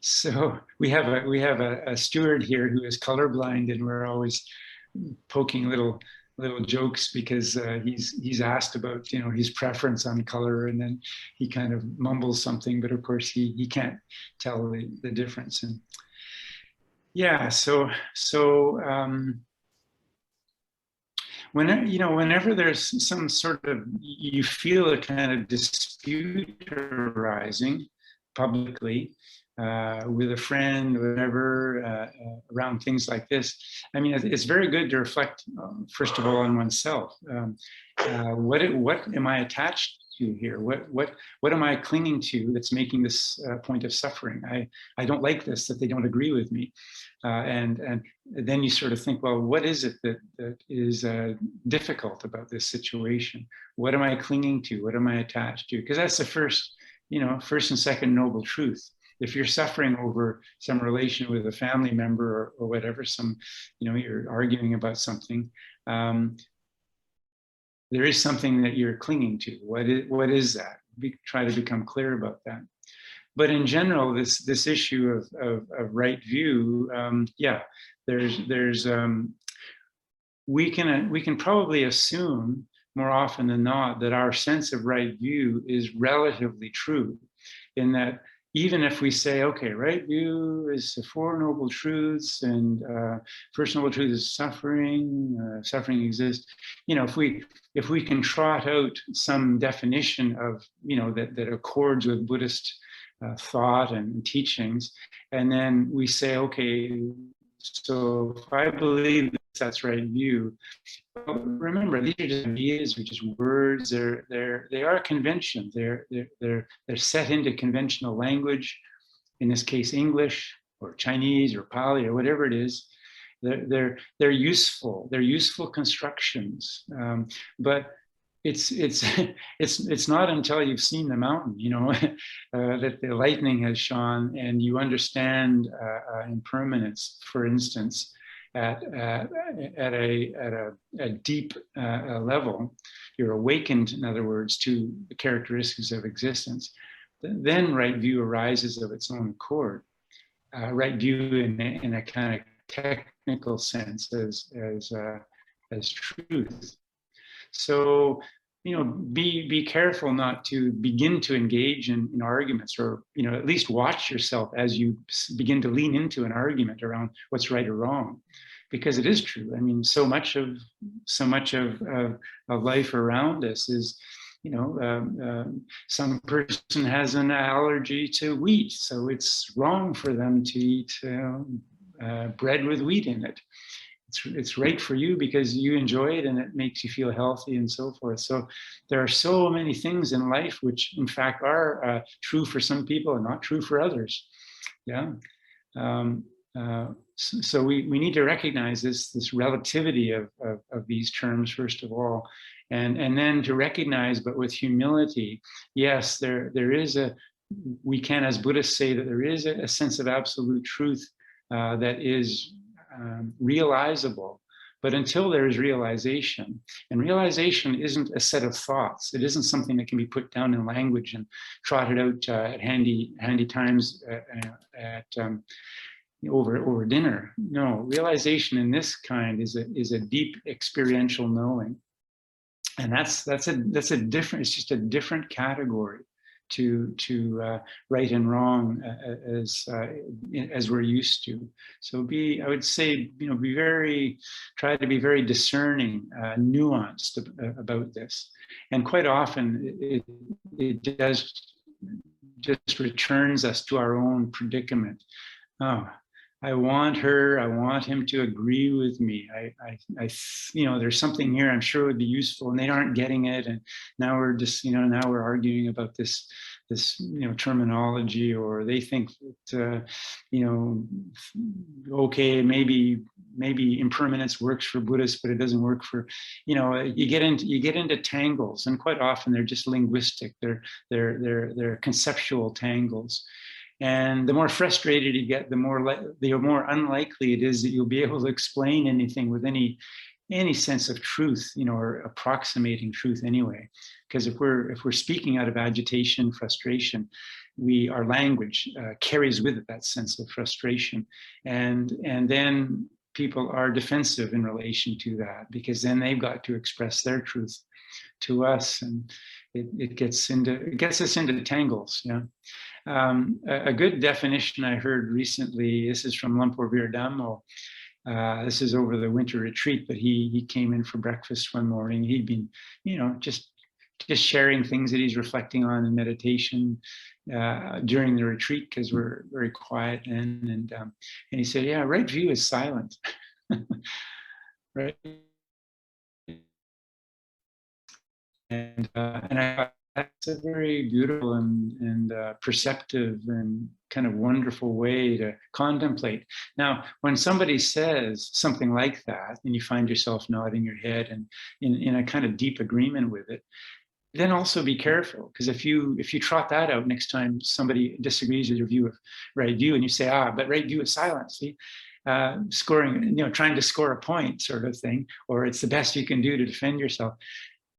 So we have a steward here who is colorblind, and we're always poking little jokes because he's asked about his preference on color, and then he kind of mumbles something, but of course he can't tell the difference. And yeah, so whenever there's some sort of, you feel a kind of dispute arising publicly, with a friend, whatever, around things like this. I mean, it's very good to reflect, first of all, on oneself. What am I attached to here? What am I clinging to that's making this point of suffering? I don't like this, that they don't agree with me. And then you sort of think, well, what is it that is difficult about this situation? What am I clinging to? What am I attached to? Because that's the first and second noble truth. If you're suffering over some relation with a family member or whatever, you're arguing about something, there is something that you're clinging to. What is that? Try to become clear about that. But in general, this issue of right view, we can probably assume more often than not that our sense of right view is relatively true, in that even if we say, okay, right view is the Four Noble Truths, and first noble truth is suffering, suffering exists. If we can trot out some definition of, that accords with Buddhist thought and teachings, and then we say, okay, so if I believe that's right view, well, remember, these are just ideas, or just words. They are conventions. They're set into conventional language, in this case English or Chinese or Pali or whatever it is. They're useful. They're useful constructions, but it's not until you've seen the mountain, that the lightning has shone and you understand impermanence, for instance, at a deep level. You're awakened, in other words, to the characteristics of existence. Then right view arises of its own accord. Right view in a kind of technical sense as truth. So, be careful not to begin to engage in arguments, or, at least watch yourself as you begin to lean into an argument around what's right or wrong, because it is true. I mean, so much of life around us is, some person has an allergy to wheat, so it's wrong for them to eat bread with wheat in it. It's right for you because you enjoy it and it makes you feel healthy and so forth. So there are so many things in life which in fact are true for some people and not true for others. Yeah. So we need to recognize this relativity of these terms, first of all, and then to recognize, but with humility, yes, there is we can, as Buddhists, say that there is a sense of absolute truth that is realizable. But until there is realization, and realization isn't a set of thoughts, it isn't something that can be put down in language and trotted out at handy times over dinner. No, realization in this kind is a deep experiential knowing, and that's a different. It's just a different category to right and wrong as we're used to. So I would say, try to be very discerning, nuanced about this. And quite often it does just returns us to our own predicament. Oh, I want him to agree with me. There's something here I'm sure would be useful, and they aren't getting it. And now we're just, now we're arguing about this terminology, or they think that, okay, maybe impermanence works for Buddhists, but it doesn't work for, you get into tangles, and quite often they're just linguistic. They're conceptual tangles. And the more frustrated you get, the more unlikely it is that you'll be able to explain anything with any sense of truth, or approximating truth anyway. Because if we're speaking out of agitation, frustration, our language carries with it that sense of frustration, and then people are defensive in relation to that, because then they've got to express their truth to us, and it gets us into tangles. Yeah. A good definition I heard recently, this is from Lumpur Viradamo. This is over the winter retreat, but he came in for breakfast one morning. He'd been, just sharing things that he's reflecting on in meditation during the retreat, because we're very quiet. And he said, yeah, right view is silent. Right. And I thought that's a very beautiful and perceptive and kind of wonderful way to contemplate. Now, when somebody says something like that, and you find yourself nodding your head and in a kind of deep agreement with it, then also be careful, because if you trot that out next time somebody disagrees with your view of right view, and you say, but right view is silent, see, scoring, trying to score a point sort of thing, or it's the best you can do to defend yourself.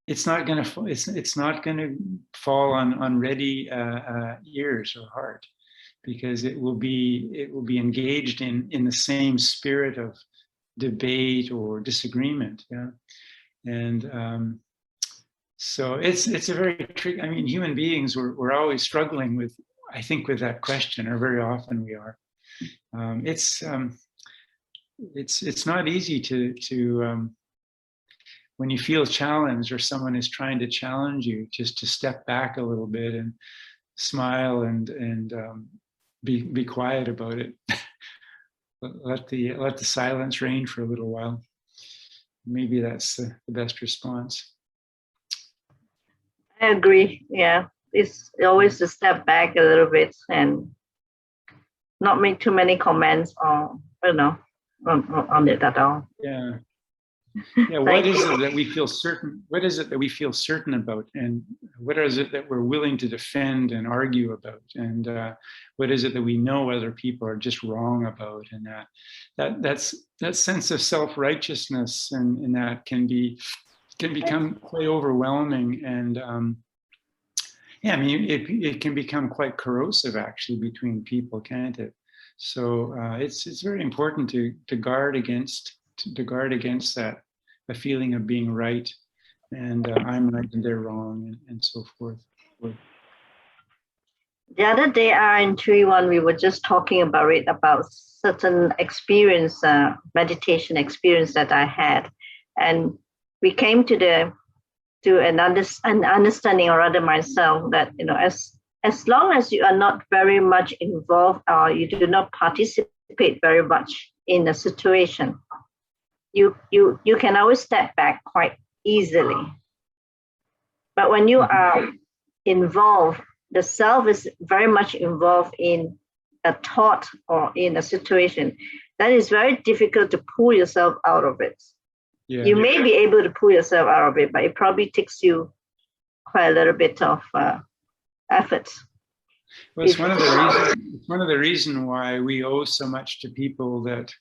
It's not going to fall on ready ears or heart, because it will be engaged in the same spirit of debate or disagreement. Yeah, and so it's a very tricky. I mean, human beings we're always struggling with, I think, with that question, or very often we are. It's not easy to when you feel challenged, or someone is trying to challenge you, just to step back a little bit and smile and be quiet about it. Let the silence reign for a little while. Maybe that's the best response. I agree. Yeah, it's always to step back a little bit and not make too many comments on it at all. Yeah. Yeah, what is it that we feel certain? What is it that we feel certain about, and what is it that we're willing to defend and argue about, and what is it that we know other people are just wrong about? And that sense of self-righteousness and that can become quite overwhelming, and yeah, I mean it can become quite corrosive actually between people, can't it? So it's very important to guard against that, a feeling of being right, and I'm right and they're wrong, and so forth. The other day, in 3-1, we were just talking about certain experience, meditation experience that I had, and we came to an understanding, or rather myself, that as long as you are not very much involved, or you do not participate very much in a situation, you can always step back quite easily. But when you are involved, the self is very much involved in a thought or in a situation, that is very difficult to pull yourself out of it. Yeah. You may be able to pull yourself out of it, but it probably takes you quite a little bit of effort. Well, it's one of the reasons. It's one of the reasons why we owe so much to people that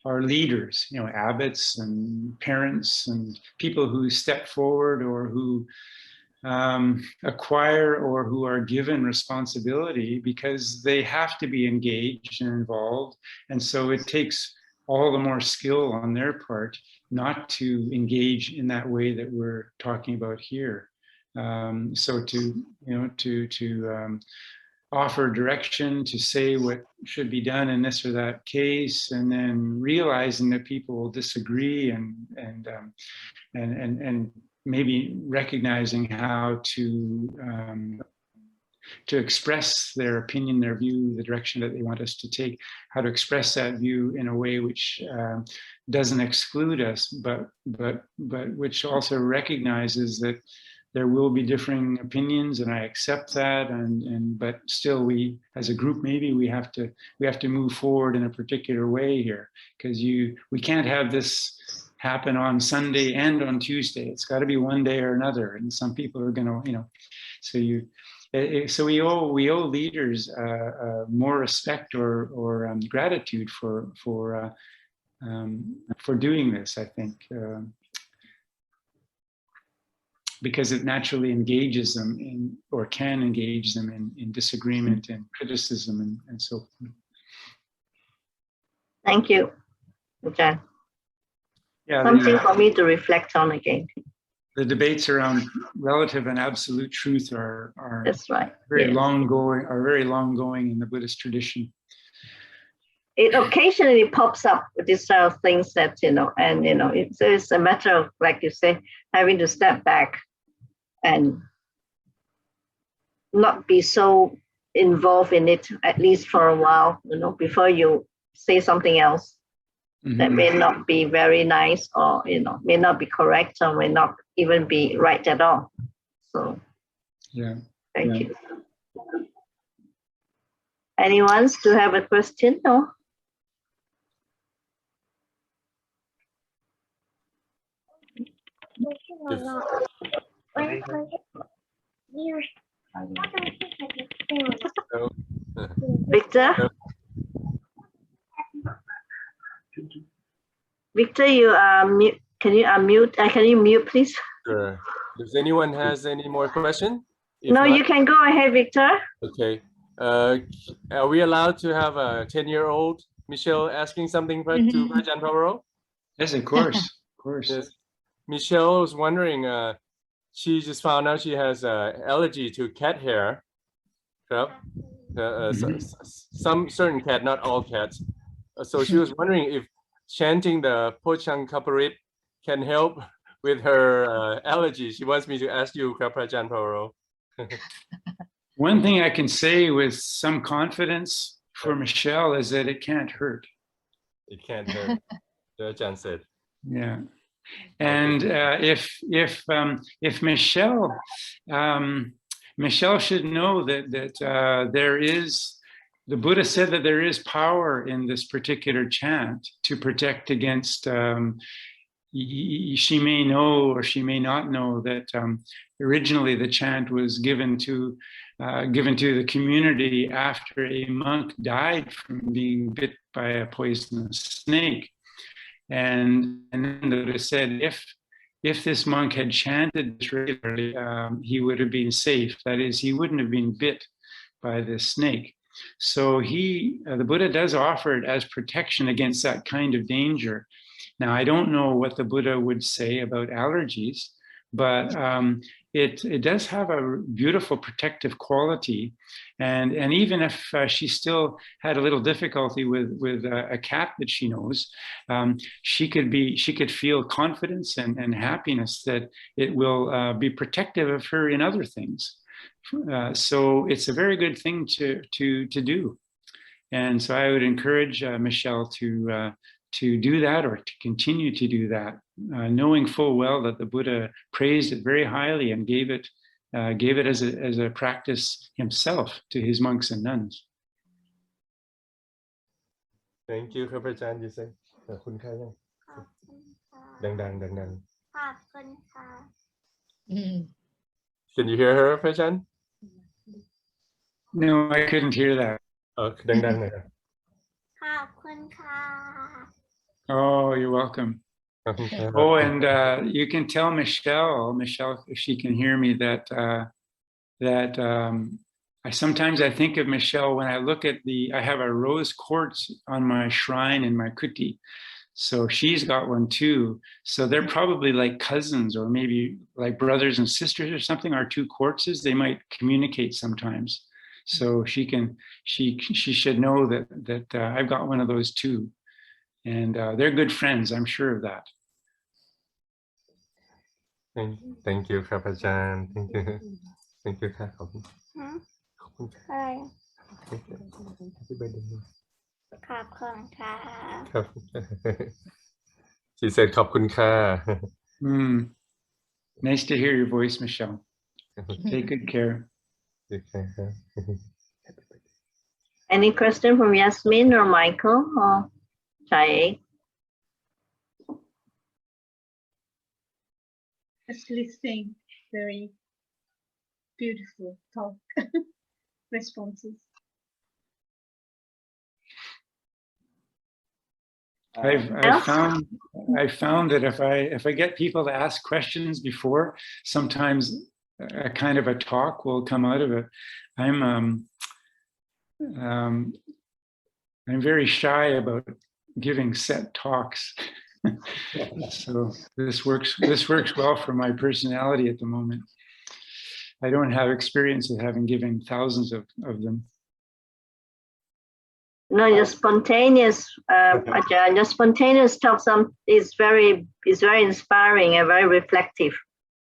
are leaders. You know, abbots and parents and people who step forward or who acquire or who are given responsibility, because they have to be engaged and involved, and so it takes all the more skill on their part not to engage in that way that we're talking about here. So to offer direction, to say what should be done in this or that case, and then realizing that people will disagree and maybe recognizing how to express their opinion, their view, the direction that they want us to take, how to express that view in a way which doesn't exclude us, but which also recognizes that there will be differing opinions, and I accept that, but still we, as a group, maybe we have to move forward in a particular way here, because we can't have this happen on Sunday and on Tuesday. It's got to be one day or another, and some people are going to, so we owe leaders more respect or gratitude for doing this, I think. Because it naturally engages them in, or can engage them in disagreement and criticism and so forth. Thank you, Ajahn. Yeah, Something for me to reflect on again. The debates around relative and absolute truth are That's right. very Yes. long going in the Buddhist tradition. It occasionally pops up with these sort of things that, it's a matter of, like you say, having to step back and not be so involved in it, at least for a while, before you say something else that may not be very nice, or, may not be correct, or may not even be right at all. So, yeah. Thank you. Anyone to have a question? No? Victor? Victor, you are mute. Can you unmute? Can you mute, please? Sure. Does anyone has any more question? If No, not, you can go ahead, Victor. okay. Are we allowed to have a 10-year-old Michelle asking something to Ajahn Pavaro? Yes, of course, of course. Yes. Michelle was wondering, she just found out she has allergy to cat hair. Some certain cat, not all cats. So she was wondering if chanting the Pochang Kaparit can help with her allergy. She wants me to ask you, Ajahn Pavaro. One thing I can say with some confidence for Michelle is that it can't hurt. It can't hurt, the Ajahn said. Yeah. And if Michelle should know that there is, the Buddha said that there is power in this particular chant to protect against. She may know or she may not know that originally the chant was given to the community after a monk died from being bit by a poisonous snake. And then the Buddha said, if this monk had chanted this regularly, he would have been safe. That is, he wouldn't have been bit by this snake. So the Buddha does offer it as protection against that kind of danger. Now, I don't know what the Buddha would say about allergies, but it does have a beautiful protective quality. And even if she still had a little difficulty with a cat that she knows, she could feel confidence and happiness that it will be protective of her in other things. So it's a very good thing to do. And so I would encourage Michelle to do that, or to continue to do that, knowing full well that the Buddha praised it very highly and gave it as a practice himself to his monks and nuns. Thank you, Ajahn. You say, Can you hear her, Ajahn? No, I couldn't hear that. ดังๆหน่อยครับ ขอบคุณค่ะ Oh, you're welcome. ขอบคุณครับ Oh, and you can tell Michelle, if she can hear me, that I think of Michelle when I look at I have a rose quartz on my shrine in my kuti. So she's got one too. So they're probably like cousins or maybe like brothers and sisters or something. Our two quartzes, they might communicate sometimes. So she should know that I've got one of those too. And they're good friends, I'm sure of that. Thank you ครับอาจารย์ Thank you ครับขอบคุณ ขอบคุณครับ อะไร Happy birthday ขอบคุณค่ะ ครับ She said ขอบคุณค่ะ Nice to hear your voice, Michelle. Take good care. Any question from Yasmin or Michael or Chai? Just listening, very beautiful talk, responses. I found that if I get people to ask questions before, sometimes a kind of a talk will come out of it. I'm very shy about giving set talks. So this works well for my personality at the moment. I don't have experience of having given thousands of them. No, your spontaneous, Ajahn, your spontaneous talk is very inspiring and very reflective.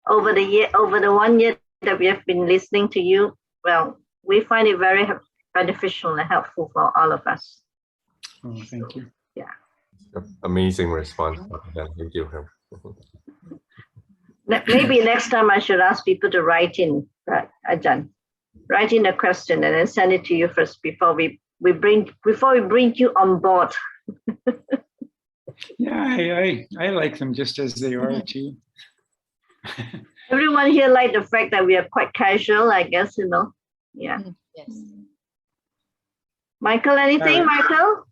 Over the 1 year that we have been listening to you, well, we find it very beneficial and helpful for all of us. Oh, thank you. Yeah. Amazing response. Thank you. Maybe next time I should ask people to write in, Ajahn, write in a question and then send it to you first before we bring you on board. Yeah, I like them just as they are too. Everyone here like the fact that we are quite casual, I guess, you know. Yeah. Yes. Michael, anything, Michael?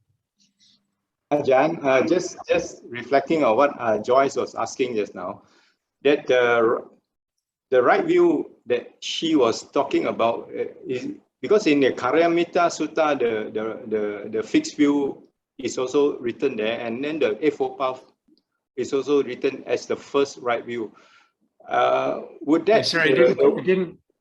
Ajahn, just reflecting on what Joyce was asking just now, that the right view that she was talking about is because in the Karyamita Sutta, the fixed view is also written there, and then the Eightfold Path is also written as the first right view. Would that? Sorry,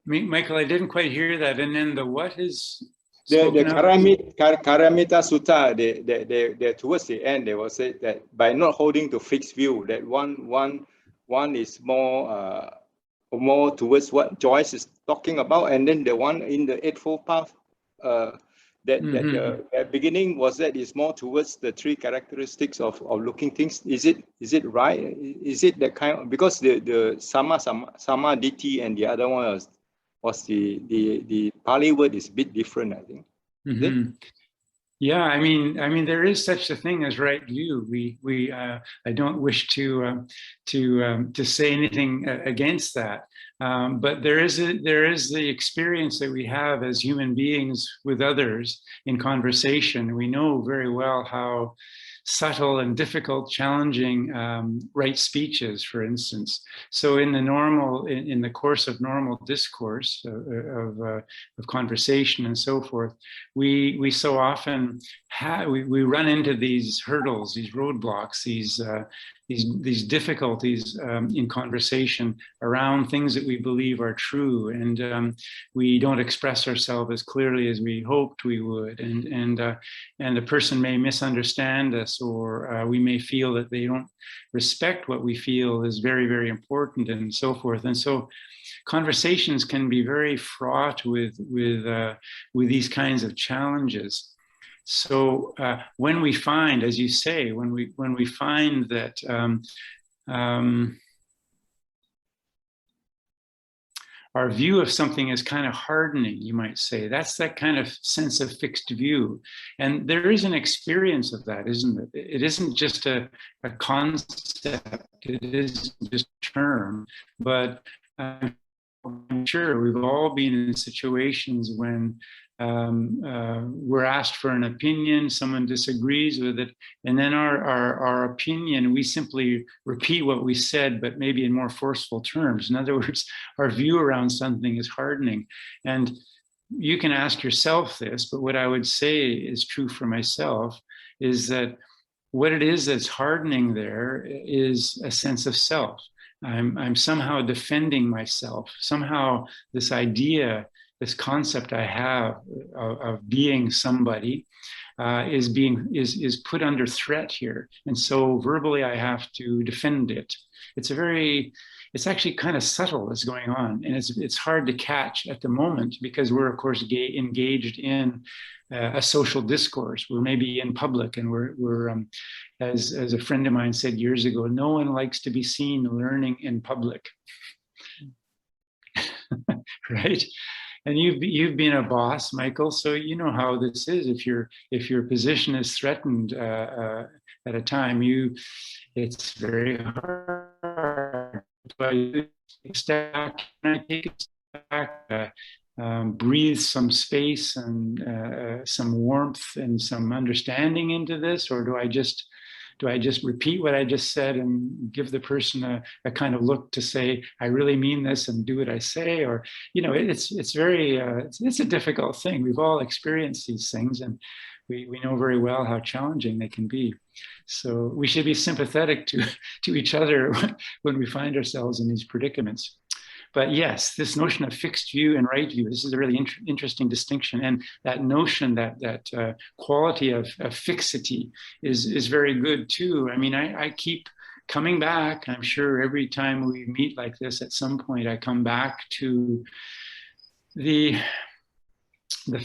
Michael, I didn't quite hear that. And then the what is? The Karyamita Sutta, they towards the end, they will say that by not holding to fixed view, that one is more towards what Joyce is talking about, and then the one in the Eightfold Path, that the beginning was that is more towards the three characteristics of looking things. Is it right? Is it that kind of, because the Samaditi and the other one was the Pali word is a bit different, I think. Yeah, I mean, there is such a thing as right view. I don't wish to say anything against that, but there is the experience that we have as human beings with others in conversation. We know very well how subtle and difficult, challenging right speech is, for instance. So in the course of normal discourse of conversation and so forth, we so often we run into these hurdles, these roadblocks, these difficulties in conversation around things that we believe are true, and we don't express ourselves as clearly as we hoped we would, and the person may misunderstand us, or we may feel that they don't respect what we feel is very, very important, and so forth. And so conversations can be very fraught with these kinds of challenges. So when we find, as you say, when we find that our view of something is kind of hardening, you might say, that's that kind of sense of fixed view. And there is an experience of that, isn't it? It isn't just a concept, it isn't just a term, but I'm I'm sure we've all been in situations when we're asked for an opinion, someone disagrees with it, and then our opinion, we simply repeat what we said, but maybe in more forceful terms. In other words, our view around something is hardening. And you can ask yourself this, but what I would say is true for myself is that what it is that's hardening there is a sense of self. I'm somehow defending myself. Somehow this idea, this concept I have of being somebody is put under threat here. And so verbally I have to defend it. It's actually kind of subtle what's going on. And it's hard to catch at the moment because we're of course engaged in a social discourse. We're maybe in public and we're as a friend of mine said years ago, no one likes to be seen learning in public. Right? And you've been a boss, Michael, so you know how this is. If your position is threatened at a time, it's very hard. But step back, can I take a step back, breathe some space and some warmth and some understanding into this, or do I just repeat what I just said and give the person a kind of look to say, I really mean this and do what I say? Or, it's very, it's a difficult thing. We've all experienced these things and we know very well how challenging they can be. So we should be sympathetic to each other when we find ourselves in these predicaments. But yes, this notion of fixed view and right view, this is a really interesting distinction. And that notion, that quality of fixity is very good too. I mean, I keep coming back. I'm sure every time we meet like this, at some point, I come back to the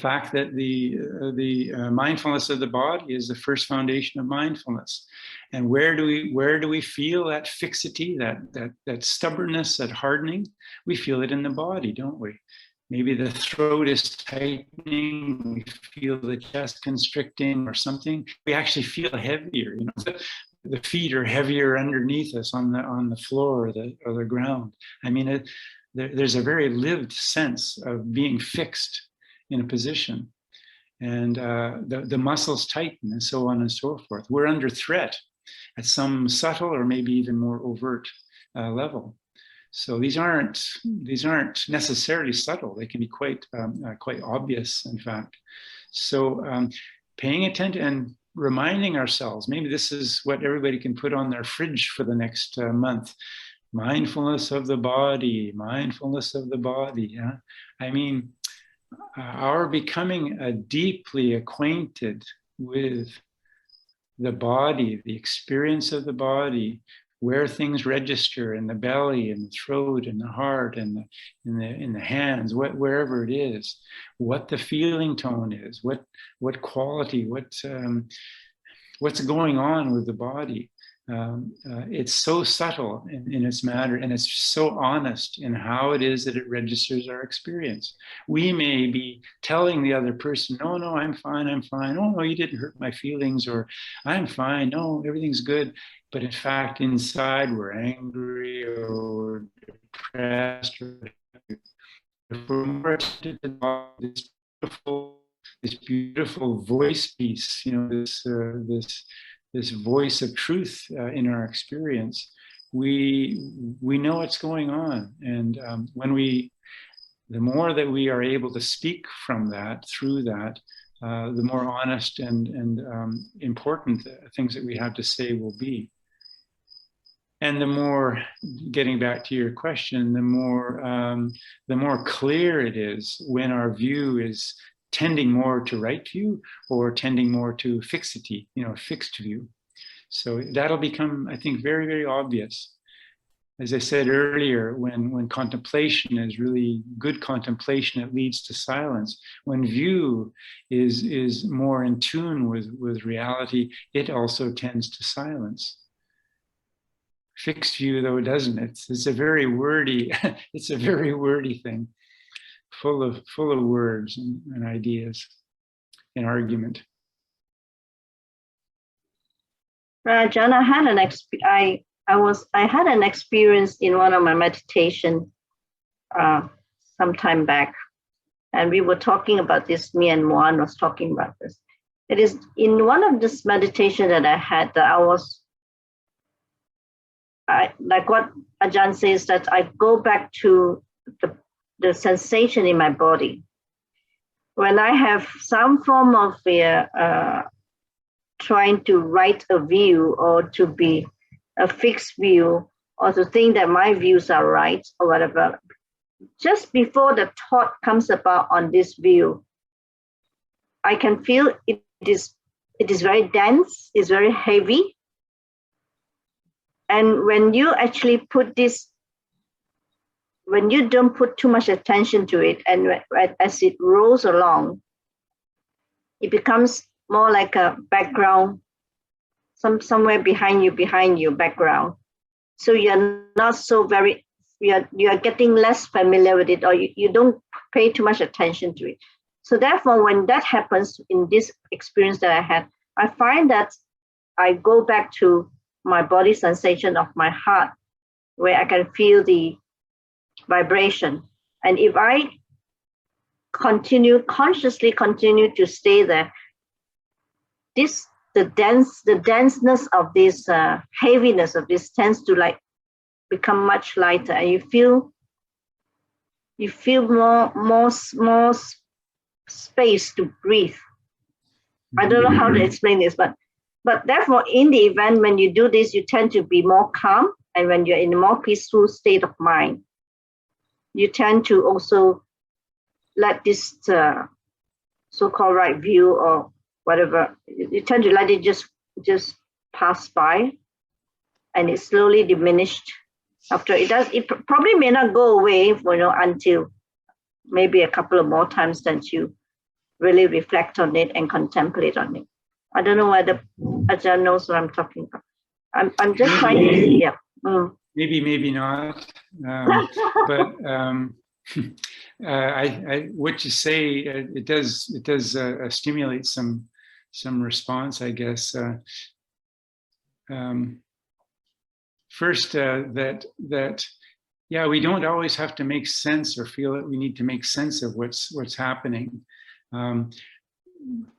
fact that the mindfulness of the body is the first foundation of mindfulness. And where do we feel that fixity, that stubbornness, that hardening? We feel it in the body, don't we? Maybe the throat is tightening, we feel the chest constricting or something. We actually feel heavier. The feet are heavier underneath us on the floor or the ground. I mean, there's a very lived sense of being fixed in a position, and the muscles tighten and so on and so forth. We're under threat at some subtle or maybe even more overt level. So these aren't necessarily subtle. They can be quite obvious, in fact. So paying attention and reminding ourselves, maybe this is what everybody can put on their fridge for the next month. Mindfulness of the body, mindfulness of the body. Yeah? I mean, our becoming deeply acquainted with the body, the experience of the body, where things register in the belly and the throat and the heart and in the hands, wherever it is, what the feeling tone is, what quality, what's going on with the body. It's so subtle in its matter, and it's so honest in how it is that it registers our experience. We may be telling the other person, no, I'm fine. Oh, no, you didn't hurt my feelings, or I'm fine. No, everything's good. But in fact, inside we're angry or depressed, or if we're more attentive to this beautiful voice piece, this voice of truth in our experience, we know what's going on. And the more that we are able to speak from that, through that, the more honest and important things that we have to say will be. And the more, getting back to your question, the more clear it is when our view is tending more to right view or tending more to fixity, fixed view. So that'll become, I think, very, very obvious. As I said earlier, when contemplation is really good contemplation, it leads to silence. When view is more in tune with reality, it also tends to silence. Fixed view, though, it doesn't. It's a very wordy, thing. Full of words and ideas and argument. John, I had an experience in one of my meditation some time back, and we were talking about this. Me and Moan was talking about this. It is in one of this meditation that I had that like what Ajahn says, that I go back to the sensation in my body. When I have some form of trying to write a view, or to be a fixed view, or to think that my views are right or whatever, just before the thought comes about on this view, I can feel it is very dense, it's very heavy. And when you actually put this, when you don't put too much attention to it, and as it rolls along, it becomes more like a background, somewhere behind you background. So you're not so very, you are getting less familiar with it, or you don't pay too much attention to it. So therefore, when that happens in this experience that I had, I find that I go back to my body sensation of my heart, where I can feel the vibration. And if I consciously continue to stay there, the denseness of this heaviness of this tends to like become much lighter, and you feel more space to breathe. I don't know how to explain this, but therefore, in the event when you do this, you tend to be more calm, and when you're in a more peaceful state of mind, you tend to also let this so-called right view or whatever, you tend to let it just pass by, and it's slowly diminished. After it probably may not go away, until maybe a couple of more times that you really reflect on it and contemplate on it. I don't know whether Ajahn knows what I'm talking about. I'm just trying to see. Yeah. Maybe not. But what you say, it does stimulate some response, I guess. First, that yeah, we don't always have to make sense or feel that we need to make sense of what's happening.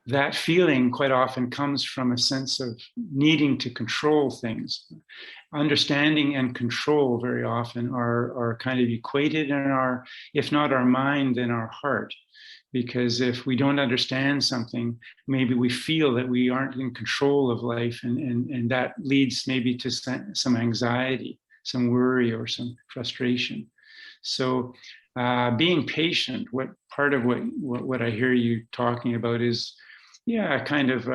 That feeling quite often comes from a sense of needing to control things. Understanding and control very often are kind of equated in our, if not our mind, then our heart. Because if we don't understand something, maybe we feel that we aren't in control of life, and that leads maybe to some anxiety, some worry, or some frustration. So being patient, part of what I hear you talking about is, yeah, kind of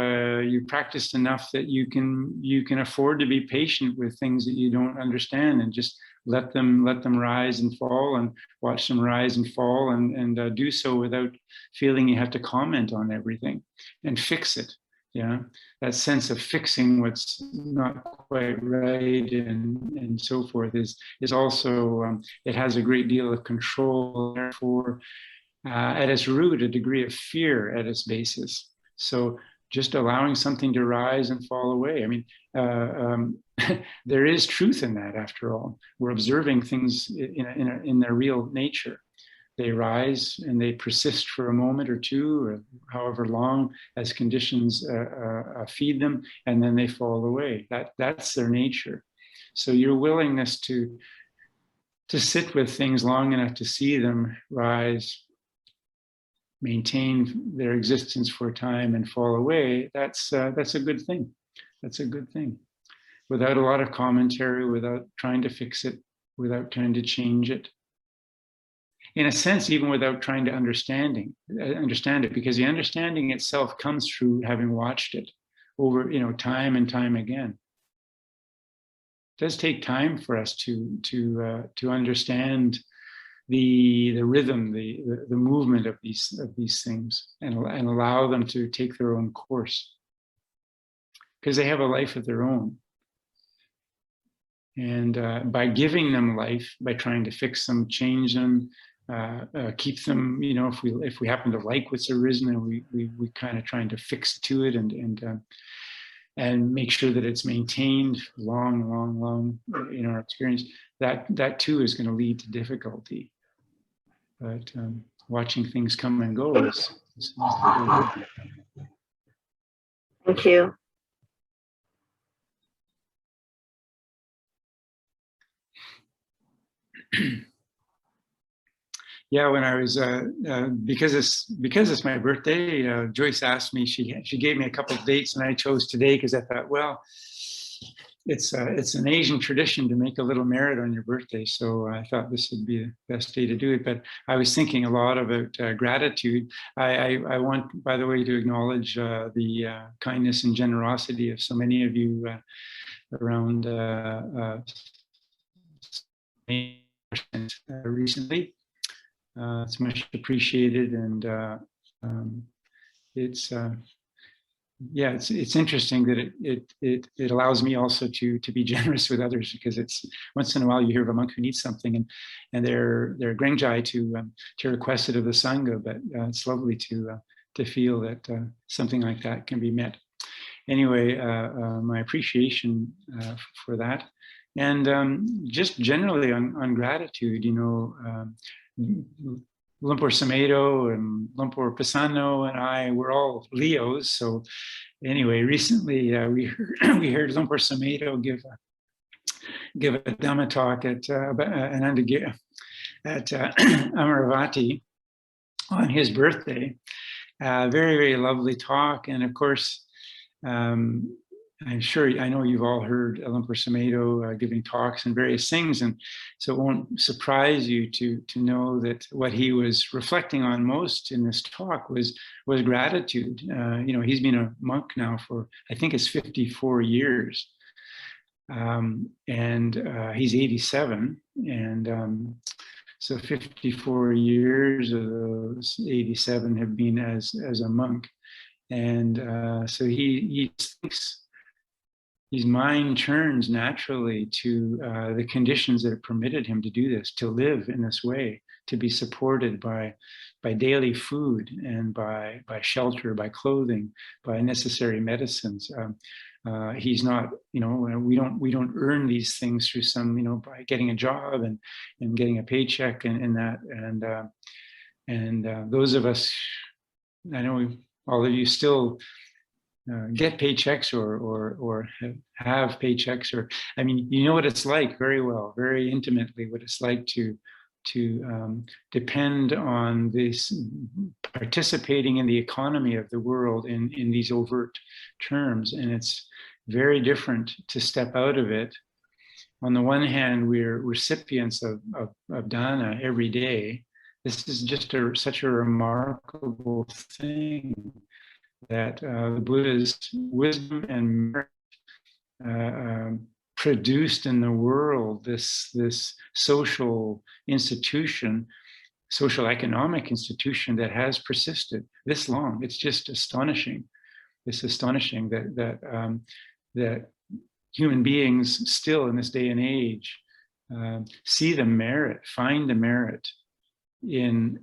you practiced enough that you can afford to be patient with things that you don't understand, and just let them rise and fall, and watch them rise and fall, and do so without feeling you have to comment on everything and fix it. Yeah, that sense of fixing what's not quite right and so forth is also it has a great deal of control. Therefore, at its root, a degree of fear at its basis. So just allowing something to rise and fall away. I mean, there is truth in that. After all, we're observing things in their real nature. They rise and they persist for a moment or two, or however long as conditions feed them, and then they fall away. That's their nature. So your willingness to sit with things long enough to see them rise, maintain their existence for a time, and fall away, that's a good thing. That's a good thing. Without a lot of commentary, without trying to fix it, without trying to change it. In a sense, even without trying to understand it, because the understanding itself comes through having watched it over, time and time again. It does take time for us to understand the rhythm, the movement of these things, and allow them to take their own course, because they have a life of their own. And by giving them life, by trying to fix them, change them, keep them, if we happen to like what's arisen, and we kind of trying to fix to it and make sure that it's maintained long in our experience, that too is going to lead to difficulty. watching things come and go is very good. Thank you. Yeah, when I was because it's my birthday, Joyce asked me. She gave me a couple of dates, and I chose today because I thought, well, it's an Asian tradition to make a little merit on your birthday. So I thought this would be the best day to do it. But I was thinking a lot about gratitude. I want, by the way, to acknowledge the kindness and generosity of so many of you around recently. It's much appreciated, and it's interesting that it allows me also to be generous with others, because it's once in a while you hear of a monk who needs something and they're grengjai to request it of the sangha, but it's lovely to feel that something like that can be met. Anyway, my appreciation for that, and just generally on gratitude, Lumpur Samedo and Lumpur Pisano and I were all Leos. So anyway, recently we heard Lumpur Samedo give a Dhamma talk at Amaravati on his birthday. Very, very lovely talk, and of course, I know you've all heard Lumpur Samedo giving talks and various things, and so it won't surprise you to know that what he was reflecting on most in this talk was gratitude. He's been a monk now for, I think it's 54 years, and he's 87, and so 54 years of those 87 have been as a monk, and so he thinks. His mind turns naturally to the conditions that have permitted him to do this, to live in this way, to be supported by daily food and by shelter, by clothing, by necessary medicines. He's not, we don't earn these things through some, by getting a job and getting a paycheck and that, and those of us, I know all of you still get paychecks or have paychecks, or you know what it's like very well, very intimately, what it's like to depend on this, participating in the economy of the world in these overt terms, and it's very different to step out of it. On the one hand, we're recipients of dana every day. This is just such a remarkable thing, that the Buddha's wisdom and merit produced in the world this social institution, social economic institution that has persisted this long. It's just astonishing. It's astonishing that human beings still in this day and age see the merit, find the merit in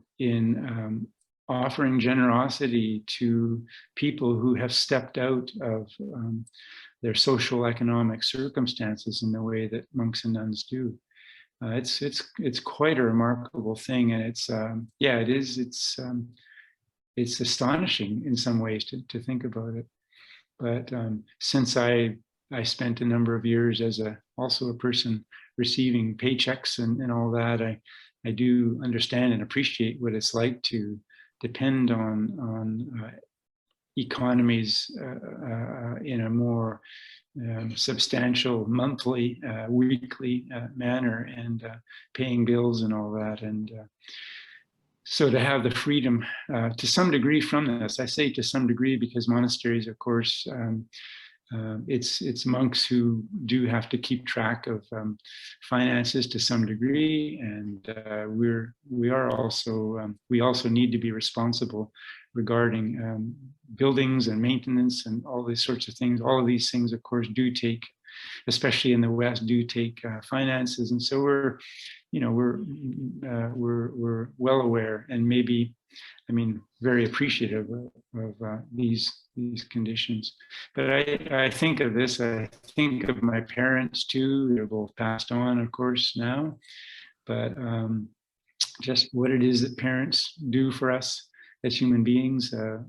offering generosity to people who have stepped out of their social economic circumstances in the way that monks and nuns do. It's quite a remarkable thing, and it's astonishing in some ways to think about it. But since I spent a number of years as also a person receiving paychecks and all that, I do understand and appreciate what it's like to depend on economies in a more substantial monthly, weekly manner, and paying bills and all that. And so to have the freedom to some degree from this, I say to some degree because monasteries, of course, it's monks who do have to keep track of finances to some degree, and we also need to be responsible regarding buildings and maintenance and all these sorts of things. All of these things, of course, do take, especially in the West, do take finances, and so we're well aware, and maybe, very appreciative of these conditions. But I think of this, I think of my parents too. They're both passed on, of course, now. But just what it is that parents do for us as human beings, the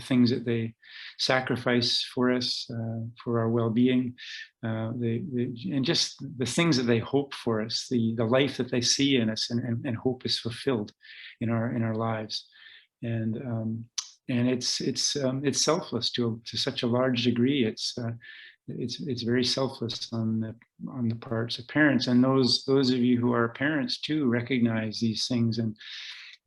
things that they sacrifice for us, for our well-being, and just the things that they hope for us, the life that they see in us and hope is fulfilled in our lives. And it's selfless to such a large degree. It's very selfless on the parts of parents, and those of you who are parents too recognize these things, and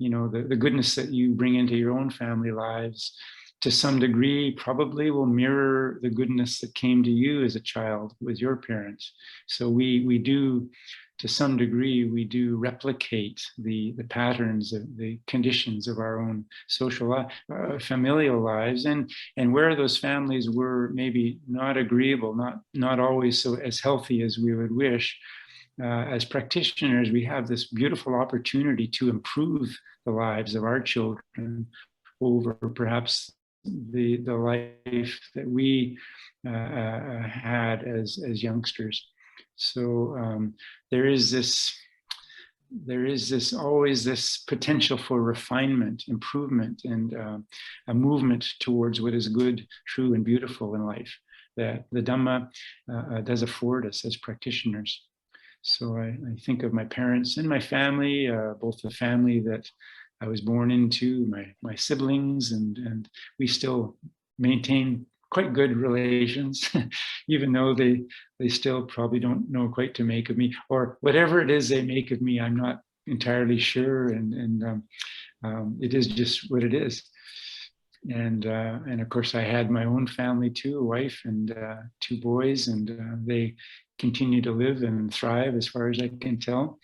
you know the goodness that you bring into your own family lives to some degree probably will mirror the goodness that came to you as a child with your parents. So we do, to some degree, we do replicate the patterns of the conditions of our own social familial lives, and where those families were maybe not agreeable, not always so as healthy as we would wish. As practitioners, we have this beautiful opportunity to improve the lives of our children over perhaps the life that we had as youngsters. So there is always this potential for refinement, improvement, and a movement towards what is good, true, and beautiful in life that the Dhamma does afford us as practitioners. So I think of my parents and my family, both the family that I was born into, my siblings, and we still maintain quite good relations, even though they still probably don't know quite to make of me, or whatever it is they make of me, I'm not entirely sure, and it is just what it is. And of course, I had my own family too, a wife and 2 boys, and they continue to live and thrive as far as I can tell.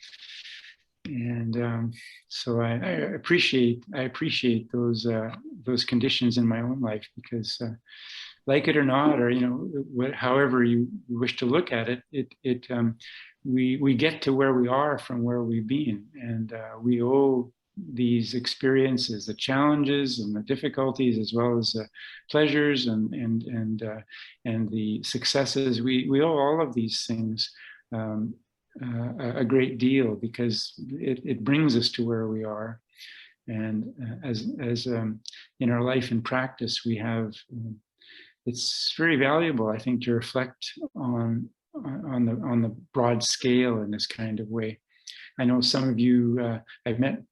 And so I appreciate those conditions in my own life, because like it or not, or however you wish to look at it, we get to where we are from where we've been, and we owe these experiences, the challenges and the difficulties, as well as the pleasures and the successes. We owe all of these things a great deal, because it brings us to where we are. And as in our life and practice, we have. It's very valuable, I think, to reflect on the broad scale in this kind of way. I know some of you. I've met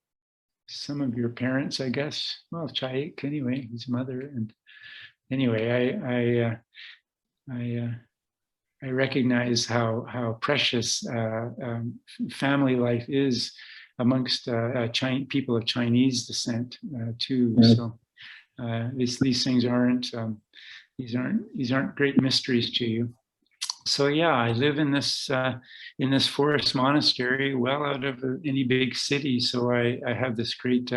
some of your parents, I guess. Well, Chayik, anyway, his mother, and anyway, I recognize how precious family life is amongst people of Chinese descent too. So these things aren't these aren't great mysteries to you. So yeah, I live in this forest monastery, well out of any big city. So I have this great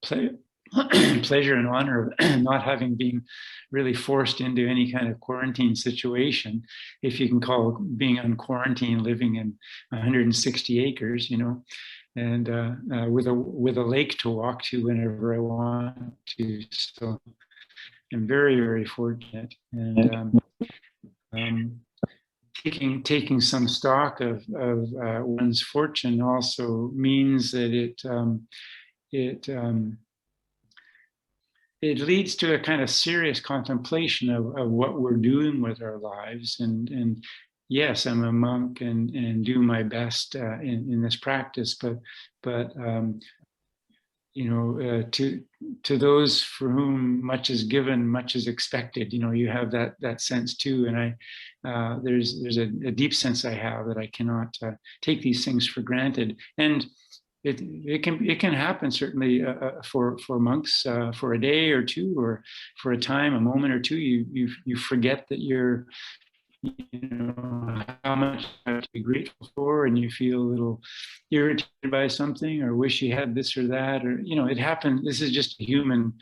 pleasure and honor of not having been really forced into any kind of quarantine situation, if you can call being on quarantine living in 160 acres, and with a lake to walk to whenever I want to. So I'm very, very fortunate, and taking some stock of one's fortune also means that it leads to a kind of serious contemplation of what we're doing with our lives. And yes, I'm a monk and do my best in this practice, but to those for whom much is given, much is expected. You have that sense too, and there's a deep sense I have that I cannot take these things for granted. And it can happen certainly for monks for a day or two, or for a time, a moment or two. You forget that you're how much you have to be grateful for, and you feel a little irritated by something, or wish you had this or that, or it happens. This is just a human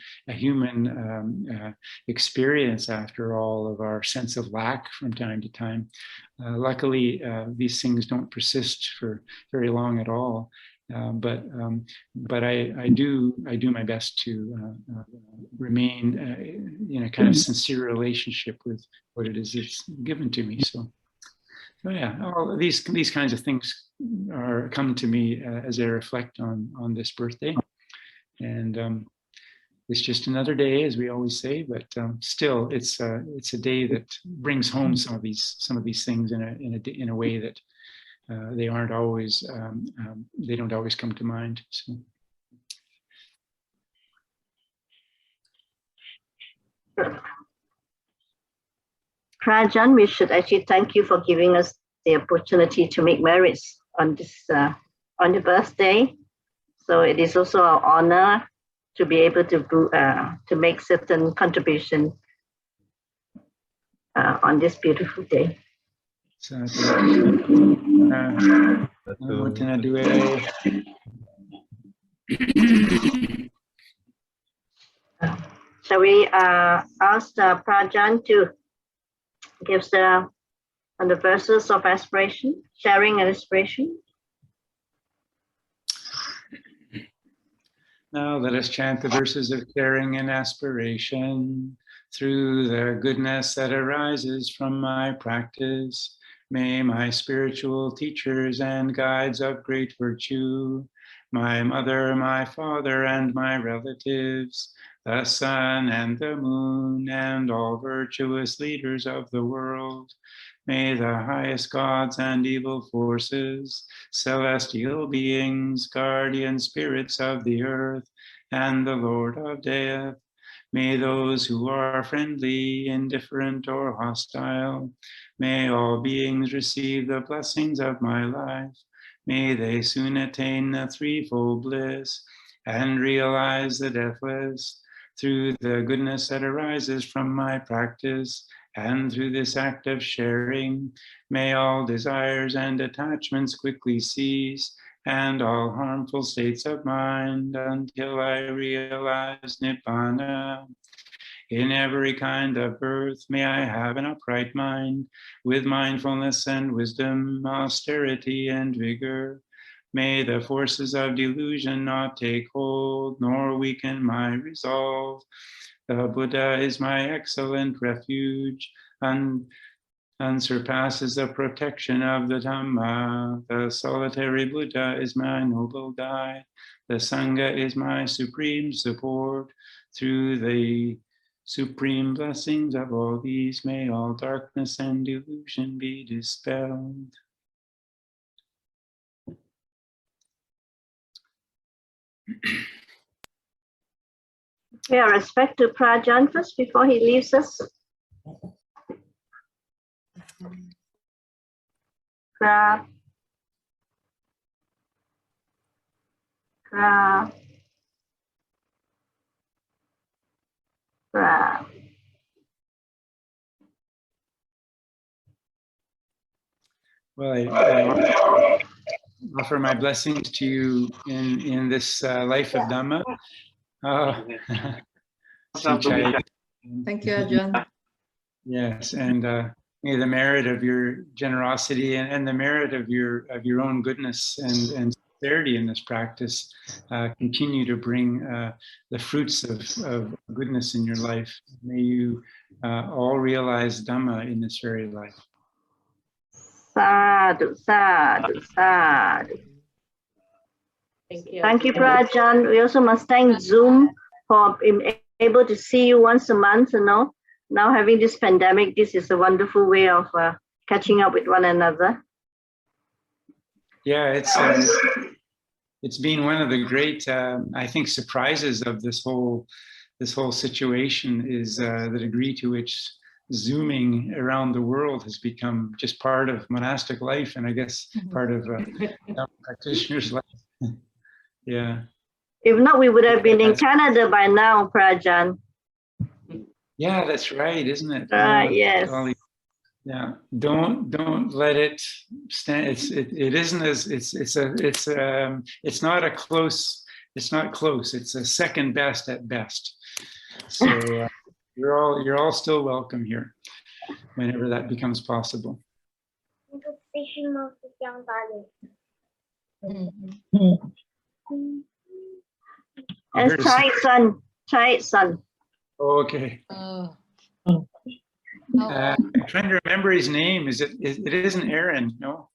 experience, after all, of our sense of lack from time to time. Luckily, these things don't persist for very long at all. But I do my best to remain in a kind of sincere relationship with what it is that's given to me. So So yeah, all of these kinds of things come to me as I reflect on this birthday, and it's just another day, as we always say. But still, it's a day that brings home some of these things in a way that they aren't always they don't always come to mind. So. Prajan, we should actually thank you for giving us the opportunity to make merits on this on your birthday. So it is also our honor to be able to make certain contribution on this beautiful day. So, what can I do? Shall we ask Prajan to give on the verses of aspiration, sharing and aspiration? Now let us chant the verses of caring and aspiration. Through the goodness that arises from my practice, may my spiritual teachers and guides of great virtue, my mother, my father, and my relatives, the sun and the moon, and all virtuous leaders of the world, may the highest gods and evil forces, celestial beings, guardian spirits of the earth, and the Lord of death, may those who are friendly, indifferent, or hostile, may all beings receive the blessings of my life. May they soon attain the threefold bliss and realize the deathless. Through the goodness that arises from my practice, and through this act of sharing, may all desires and attachments quickly cease, and all harmful states of mind, until I realize Nibbana. In every kind of birth, may I have an upright mind, with mindfulness and wisdom, austerity and vigor. May the forces of delusion not take hold, nor weaken my resolve. The Buddha is my excellent refuge, and surpasses the protection of the Dhamma. The solitary Buddha is my noble guide. The Sangha is my supreme support. Through the supreme blessings of all these, may all darkness and delusion be dispelled. Yeah, respect to Prajan first before he leaves us. Pra. Well, I offer my blessings to you in this life of Dhamma. Thank you, Ajahn. Yes, and may the merit of your generosity and the merit of your own goodness and sincerity in this practice continue to bring the fruits of goodness in your life. May you all realize Dhamma in this very life. Sadhu, sadhu, sadhu. Thank you, Prajan. We also must thank Zoom for being able to see you once a month. Now having this pandemic, this is a wonderful way of catching up with one another. Yeah, it's been one of the great, I think, surprises of this whole situation is the degree to which Zooming around the world has become just part of monastic life, and I guess part of practitioners' life. Yeah. If not, we would have been in Canada by now, Prajan. Yeah, that's right, isn't it? Yes. Yeah. Don't let it stand. It isn't as it's not a close. It's not close. It's a second best at best. So you're all still welcome here, whenever that becomes possible. Let's try it, son. Try it, son. Okay. I'm trying to remember his name. It isn't Aaron, no?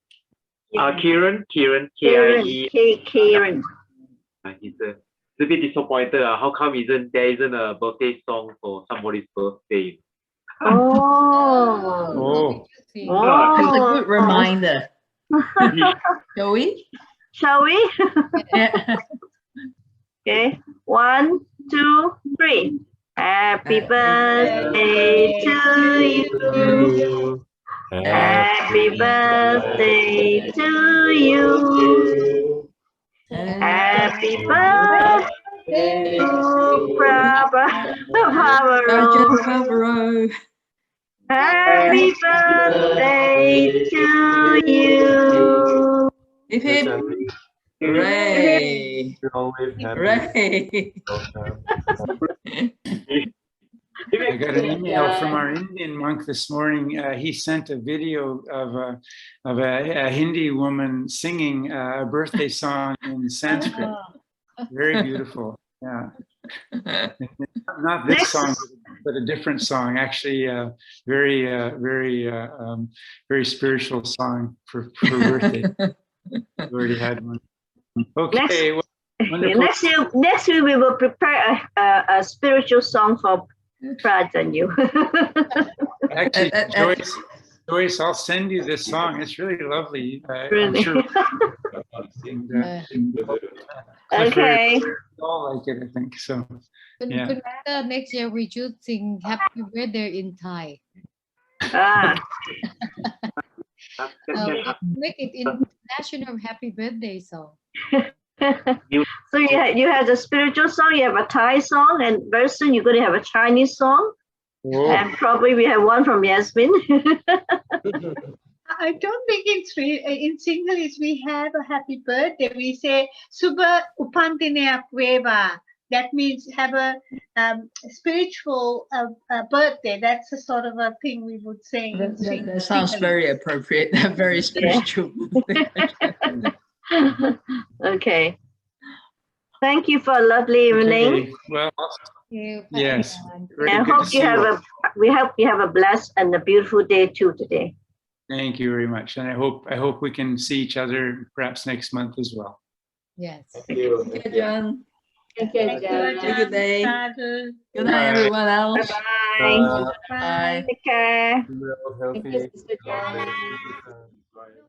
Kieran, Kieran, K-I-E. Kieran. He's a bit disappointed. How come there isn't a birthday song for somebody's birthday? Oh. Oh, That's a Oh. good reminder. Shall we? Shall we? Yeah. Okay. 1, 2, 3. Happy birthday to you. Happy birthday to you. Happy birthday to Pavaro. Ajahn Pavaro. Happy birthday to you. Hip hip. Hooray. Always happy. Hooray. I got an email from our Indian monk this morning. He sent a video of a Hindi woman singing a birthday song in Sanskrit. Very beautiful. Yeah. Not this song, but a different song. Actually, very spiritual song for birthday. We already had one. Okay. Well, wonderful. Next year we will prepare a spiritual song for Praj and you. Actually, Joyce, I'll send you this song. It's really lovely. Really? I'm sure. Okay. All like it, I think. So, yeah. But next year we should sing Happy Birthday in Thai. Ah. Make it international Happy Birthday song. So you have the spiritual song, you have a Thai song, and very soon you're going to have a Chinese song. Whoa. And probably we have one from Yasmin. I don't think in Sinhalese we have a happy birthday. We say Suba Upantineak Veva. That means have a spiritual birthday. That's a sort of a thing we would say. That sounds very appropriate. Very spiritual. Okay. Thank you for a lovely evening. Okay. Well, yes. I hope we hope you have a blessed and a beautiful day too today. Thank you very much, and I hope we can see each other perhaps next month as well. Yes. Thank you, John. Thank you, John. Have a good day. Sadhu. Good night, everyone else. Bye. Bye. Take care. Healthy. Thank you, Sister John. Bye.